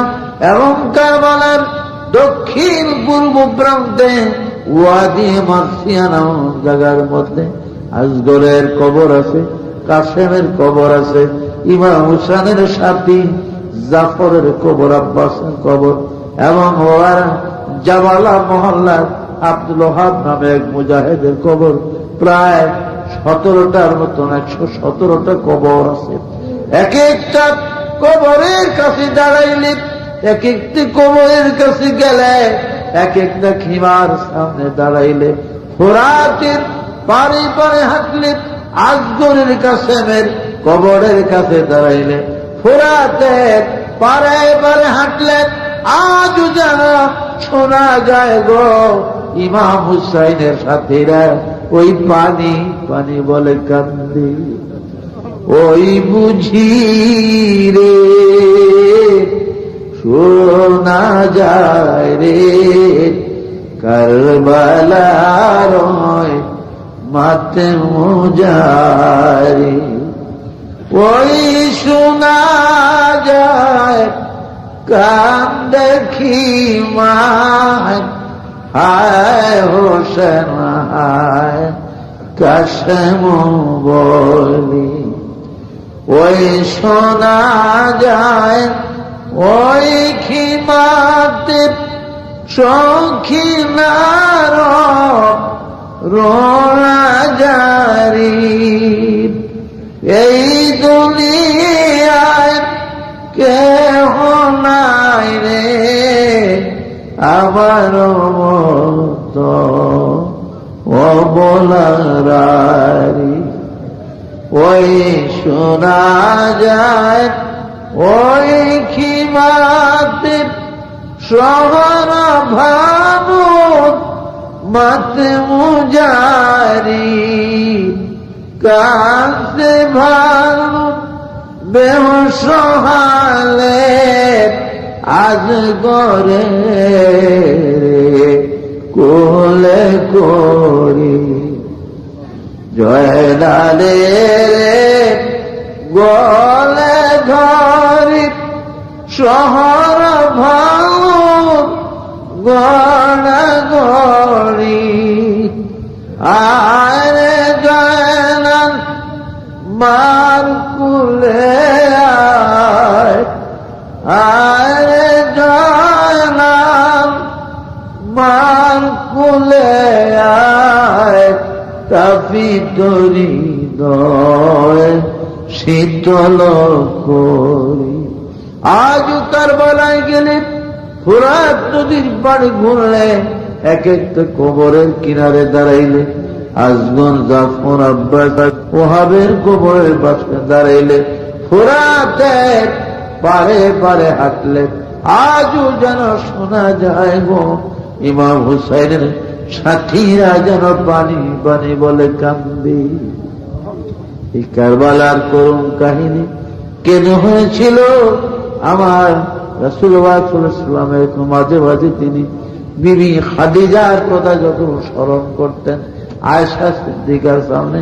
এবং কারবালার দক্ষিণ পূর্ব প্রান্তে ওয়াদি মারসিয়া নামক জায়গার মধ্যে আসগরের কবর আছে, কাসেমের কবর আছে, ইমাম হুসাইনের সাথী জাফরের কবর, আব্বাসের কবর, এবং ওরা জাবালা মহল্লার আব্দুল ওহাব নামে এক মুজাহিদের কবর। প্রায় 17টার মতন 117টা কবর আছে। এক একটা কবরের কাছে দাঁড়াইলে, এক একটি কবরের কাছে গেলে, এক একটা খিমার সামনে দাঁড়াইলে, ফোরাতের পারে পারে হাঁটলে, আসগরের কাসেমের কবরের কাছে দাঁড়াইলে, ফোরাতের পারে পারে হাঁটলে আজও যেন শোনা যায় গো ইমাম হুসাইনের সাথীরা ওই পানি পানি বলে কান্দে। ওই বুঝি রে শোনা যায় রে কারবালার মাতে মুজারি, ওই শোনা যায় কান্দে খিমা হায় হোসেন হায় কাসেম বলি। ওই শোনা যায় ওই খিমাতে সখিনার রোনা জারি, এই দুনিয়ায় কেহ নাই রে আমার মতো অবলারি। ওই শোনা যায় ওই খিমাতে শহর ভানুত মাতে মুজারি, কাছে ভানুত বেহসহালে আজ গরে কোলে করি, জয়লালে গলে ঘরি শহর ভাঙুন গড়া গড়ি। আরে জয়লাল মার কুলে আরে জয়লাল মার কুলে আয়, কাফি তরি দয় শীতল করি। আজ কারবালায় গেলে ফুরাত নদীর পাড়ে ঘুরলে, এক একটা কবরের কিনারে দাঁড়াইলে, আজগর জাফর আব্বাস ওহাবের কবরের পাশে দাঁড়াইলে, ফুরাতের পারে পারে হাঁটলে আজও যেন শোনা যায় গো ইমাম হুসাইনের সাথীরা যেন পানি পানি বলে কান্দি। এই কারবালার করুণ কাহিনী কেন হয়েছিল? আমার রাসূলুল্লাহ সাল্লাল্লাহু আলাইহি ওয়াসাল্লামের মাঝে মাঝে তিনি বিবি খাদিজার কথা যখন স্মরণ করতেন, আয়েশা সিদ্দিকার সামনে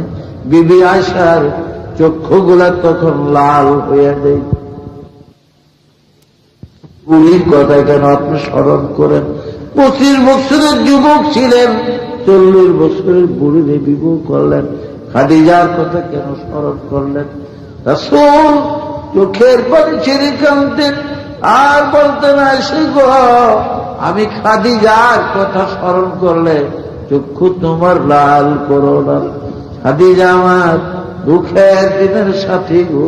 বিবি আয়েশার চক্ষুগুলা তখন লাল হয়ে যায়। বুড়ির কথা কেন আপনি স্মরণ করেন? 25 বছরের যুবক ছিলেন, 40 বছরের বুড়িরে বিবাহ করলেন, খাদিজার কথা কেন স্মরণ করলেন? রাসূল চোখের পানি ছেড়ে কাঁদতেন আর বলতেন, আয়েশা গো আমি খাদিজার কথা স্মরণ করলে চক্ষু তোমার লাল করো না। খাদিজা আমার দুঃখের দিনের সাথী গো,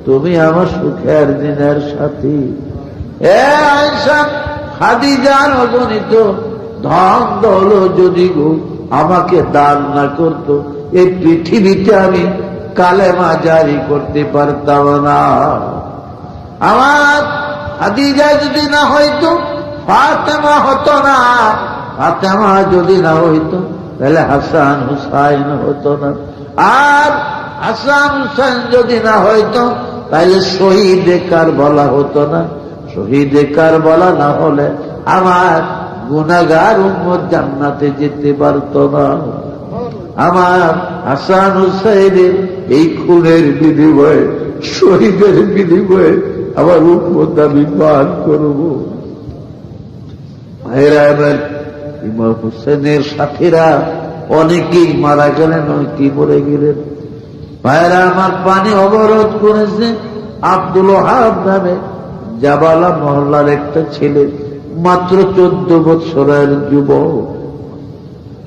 তুমি আমার সুখের দিনের সাথী। এ আয়েশা, খাদিজার অগণিত ধন দৌলত যদি গো আমাকে দান না করতো, এই পৃথিবীতে আমি কালেমা জারি করতে পারতাম না। আমার খাদিজা যদি না হইতো ফাতেমা হতো না, ফাতেমা যদি না হইতো তাহলে হাসান হুসাইন হতো না, আর হাসান হুসাইন যদি না হইতো তাহলে শহীদ কারবালা হতো না, শহীদে কারবালা না হলে আমার গুনাহগার উম্মত জান্নাতে যেতে পারত না। আমার হাসান হুসাইনের এই খুনের বিনিময়ে, শহীদের বিনিময়ে আমার উম্মত আমি পান করব। ভাইরা, এবার ইমাম হুসেনের সাথীরা অনেকেই মারা গেলেন, অনেকেই মরে গেলেন। ভাইরা আমার, পানি অবরোধ করেছে আব্দুল ওয়াহাব নামে জাবালা মহল্লার একটা ছেলে, মাত্র 14 বছরের যুবক,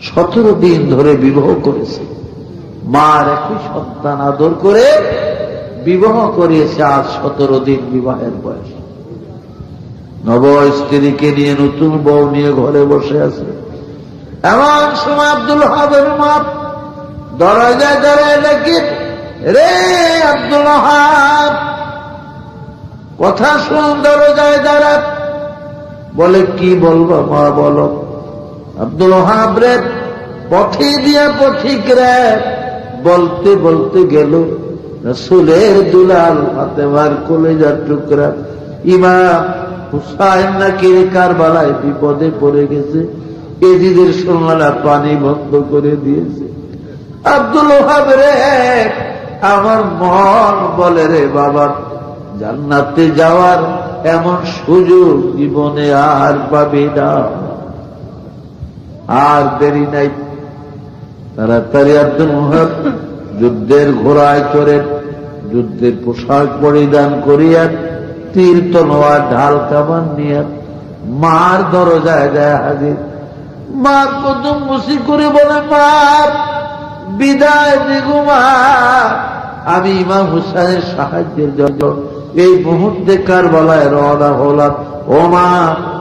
17 দিন ধরে বিবাহ করেছে। মার একই সন্তান আদর করে বিবাহ করিয়েছে। আজ 17 দিন বিবাহের বয়স। নব স্ত্রীকে নিয়ে, নতুন বউ নিয়ে ঘরে বসে আছে। এমন সময় আব্দুল ওয়াহাবের মা দরজায় দাঁড়ায় ডাকে, রে আব্দুল ওয়াহাব, কথা শুন। দরজায় দাঁড়া। বলে, কি বলবো মা, বলো। আব্দুল ওয়াহাব রে, পথে দিয়া পথিক রে, বলতে বলতে গেল রাসূলের দুলাল ফাতেমার কলেজার টুকরা ইমাম হুসাইন নাকি কারবালায় বিপদে পড়ে গেছে। এজিদের সোনালা পানি বন্ধ করে দিয়েছে। আব্দুল ওয়াহাব রে, আমার মন বলে রে বাবা, জান্নাতে যাওয়ার এমন সুযোগ জীবনে আর পাবি না। আর দেরি নাই, তাড়াতাড়ি আব্দুল ওয়াহাব যুদ্ধের ঘোড়ায় চড়ে, যুদ্ধের পোশাক পরিধান করিয়া, তীর তলোয়ার ঢাল কামান নিয়ে মার দরজায় যায় হাজির। মা কদম মুসি করে বলে, মা বিদায় দিগু মা, আমি ইমাম হুসাইনের সাহায্যের জন্য এই মুহূর্তে কারবালায় রওনা হলাম। ও মা,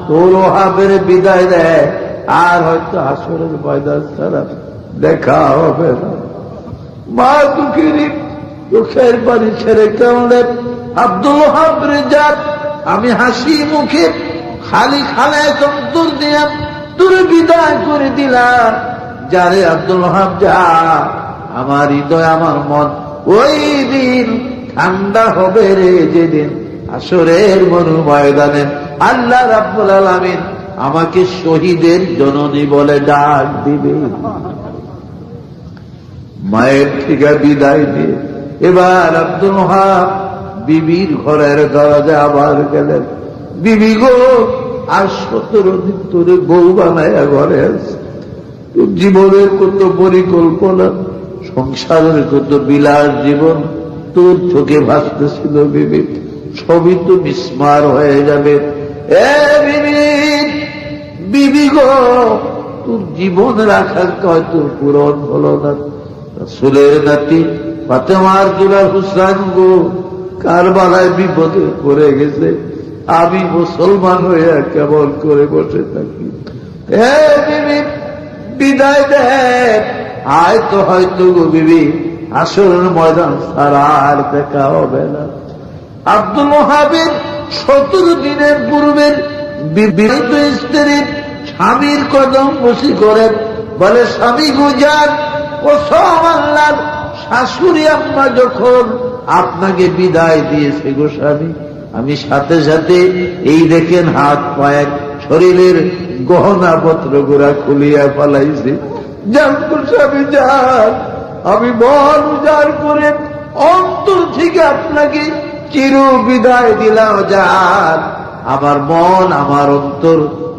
তোর ওয়াহাবের বিদায় দেয়, আর হয়তো হাসরের ময়দান ছাড়া দেখা হবে না। মা দুঃখিনী চোখের পানি ছেড়ে কাঁদলেন। আব্দুল ওয়াহাব রে, যাক, আমি হাসি মুখে খালি খালায় অন্তর দিয়ে তোর বিদায় করে দিলাম। যারে আব্দুল ওয়াহাব, যা, আমার হৃদয়, আমার মন ওই দিন ঠান্ডা হবে রে, যেদিন হাসরের মরু ময়দানে আল্লাহ রাব্বুল আলামিন আমাকে শহীদের জননী বলে ডাক দিবে। মায়ের থেকে বিদায় দিয়ে এবার আব্দুল ওয়াহাব বিবির ঘরের দরজা আবার গেলেন। বিবি গো, আর 17 দিন ধরে বউ বানায়া ঘরে আছে। জীবনের কত পরিকল্পনা, সংসারের কত বিলাস জীবন তোর চোখে ভাসতেছিল বিবি, সবই তো বিস্মার হয়ে যাবে। এ বিবি, বিবি গো, তোর জীবন রাখার কয় তোর পূরণ হলো না। রাসূলের নাতি ফাতেমার দুলাল হুসাইন গো, কারবালায় বিপদে পড়ে গেছে। আমি মুসলমান হয়ে কেমন করে বসে থাকি? হে বিবি, বিদায় দে, আয় তো হয়তো গো বিবি, হাসরের ময়দান ছাড়া আর দেখা হবে না। আব্দুল ওয়াহাবের 17 দিনের পূর্বের বিবাহিত স্ত্রীর স্বামীর কদম বসি করেন, বলে, স্বামী গুজার কসম আল্লাহর, শাশুড়ি আম্মা যখন আপনাকে বিদায় দিয়েছে গো স্বামী, আমি সাথে সাথে এই দেখেন হাত পায়ের শরীরের গহনা পত্র গুলা খুলিয়া পালাইছি। জানতো স্বামী যান, আমি মন উজাড় করে অন্তর থেকে আপনাকে চির বিদায় দিলাম। যান, আমার মন, আমার অন্তর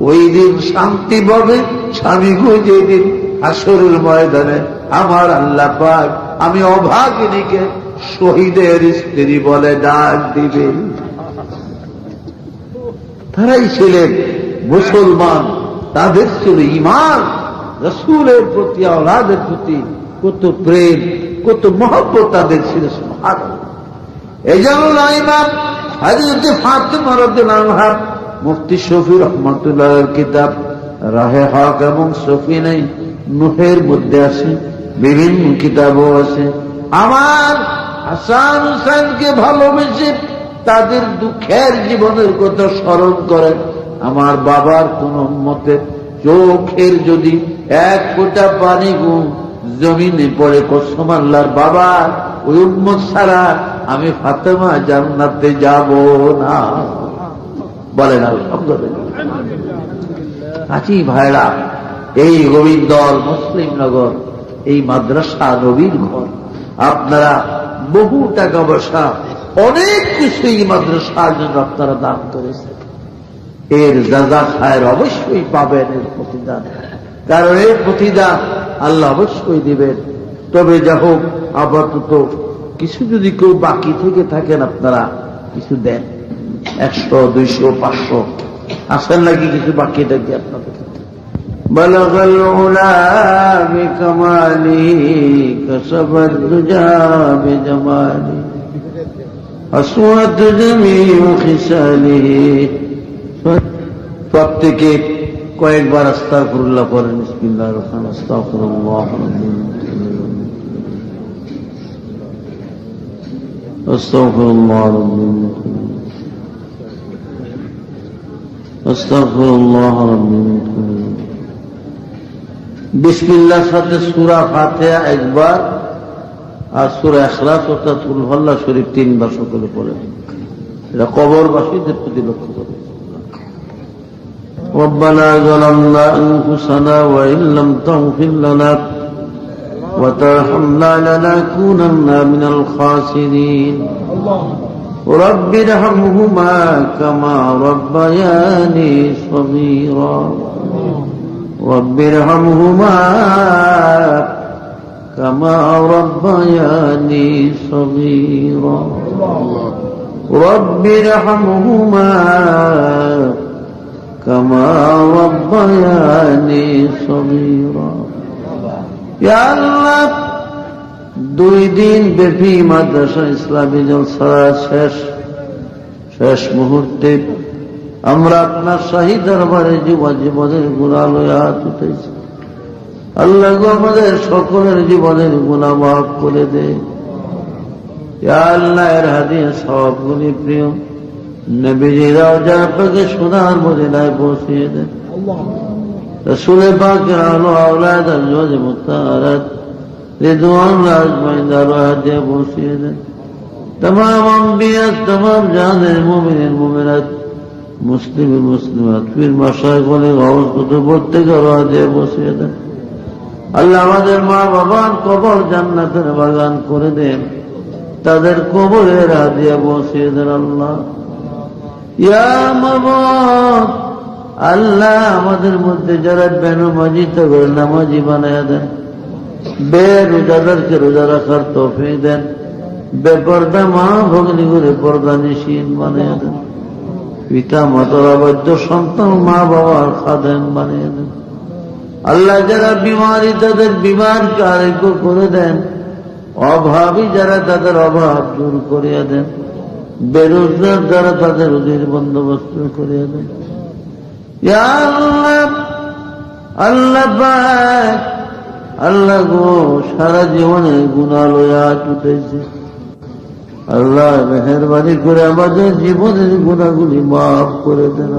ওই দিন শান্তি পাবে। স্বামী গো, যেদিন হাসরের ময়দানে আমার আল্লাহ পাক আমি অভাগিনীকে শহীদের স্ত্রী বলে ডাক দিবে। তারাই ছিলেন মুসলমান, তাদের ছিল ঈমান, রাসূলের প্রতি, আওলাদের প্রতি কত প্রেম, কত মহব্বত তাদের ছিল। সুবহানাল্লাহ। এই জন্য ইমাম হযরত ফাতেমা রাদিয়াল্লাহু আনহা, মুফতি শফি রহমাতুল্লাহর কিতাব রাহে হক এবং সফিনাই নূহের মধ্যে আছে, বিভিন্ন কিতাবও আছে। আমার হাসান হুসাইনকে ভালোবেসে তাদের দুঃখের জীবনের কথা স্মরণ করেন। আমার বাবার কোন উম্মতের চোখের যদি 1 ফোঁটা পানি জমিনে পড়ে, কসম আল্লাহর, বাবা ওই উম্মত ছাড়া আমি ফাতেমা জান্নাতে যাব না। বলেন আলহামদুলিল্লাহ। কাজী ভাইরা, এই গোবিন্দর মুসলিমনগর, এই মাদ্রাসা নবীর ঘর, আপনারা বহু টাকা পয়সা অনেক কিছু এই মাদ্রাসার জন্য আপনারা দান করেছেন। এর যাজা খায়ের অবশ্যই পাবেন, এর প্রতিদান, কারণ এর প্রতিদান আল্লাহ অবশ্যই দিবেন। তবে যা হোক, আপাতত কিছু যদি কেউ বাকি থেকে থাকেন আপনারা কিছু দেন, 100, 200, 500 আসেন নাকি কিছু বাকি থাকি আপনাদের। بلغ العلا بكماله كسب الدجى بجماله أسود جميع خصاله। প্রত্যেকে কয়েকবার আস্তাগফিরুল্লাহ পড়েন। বিসমিল্লাহির রহমানির রহিম। আস্তাগফিরুল্লাহ আস্তাগফিরুল্লাহ আস্তাগফিরুল্লাহ রাব্বি। বিসমিল্লাহর সাথে সূরা ফাতিহা একবার আর সূরা ইখলাস অর্থাৎ কুল হুয়াল্লাহ শরীফ 3 বার সকলে পড়েন। এটা কবরবাসীদের প্রতি লক্ষ্য করে। ربنا ظلمنا أنفسنا وإن لم تغفر لنا وترحمنا لنكونن من الخاسرين رب ارحمهما كما ربياني صغيرا رب ارحمهما كما ربياني صغيرا رب ارحمهما كما ربياني صغيرا। يا الله 2 দিন ব্যাপী মাদ্রাসা ইসলামী জলসা শেষ মুহূর্তে আমরা আপনার শাহী দরবারে জীবনের গুনাহ লইয়া হাত উঠাইছি। আল্লাহ গো, আমাদের সকলের জীবনের গুনাহ মাফ করে দে। ইয়া আল্লাহ, এর হাদিয়া সবগুলি প্রিয় নবীজি রওজা পাকে সোনার মদিনায় পৌঁছিয়ে দেন। রাসূল পাকের আলো আওলাদ আজওয়াজ মুতাহারাত রিদওয়ানুল্লাহ আজমাইন দারওয়াজে পৌঁছিয়ে দেন। तमाम अंबिया, तमाम जाने मुमिन मुमिनात, मुस्लिम मुस्लिमात, फिर माशाइख वाले गाउस कुतुब প্রত্যেকে রাজে বসে দেন। আল্লাহ আমাদের মা বাবার কবর জান্নাতের বাগান করে দেন, তাদের কবরে রাজিয়া বসিয়ে দেন। আল্লাহ ইয়া মাবুদ, আল্লাহ আমাদের মধ্যে যারা বেনামাজি তাদের নামাজি বানায়া দেন, বেরোজাদারকে রোজা রাখার তৌফিক দেন, বেপর্দা মা ভগ্নী করে পর্দা নিশীন বানিয়ে দেন, পিতা মাতার অবাধ্য সন্তান মা বাবার খাদেম বানিয়ে দেন। আল্লাহ যারা বিমারি তাদের বিমারকে আরোগ্য করে দেন, অভাবী যারা তাদের অভাব দূর করিয়া দেন, বেরোজগার যারা তাদের রুজির বন্দোবস্ত করিয়া দেন। ইয়া আল্লাহ, আল্লাহ পাক, আল্লাহ গো, সারা জীবনে গুনাহ লইয়া উঠেছে। আল্লাহ মেহেরবানি করে আমাদের জীবনের গুনাহগুলি মাফ করে দেন।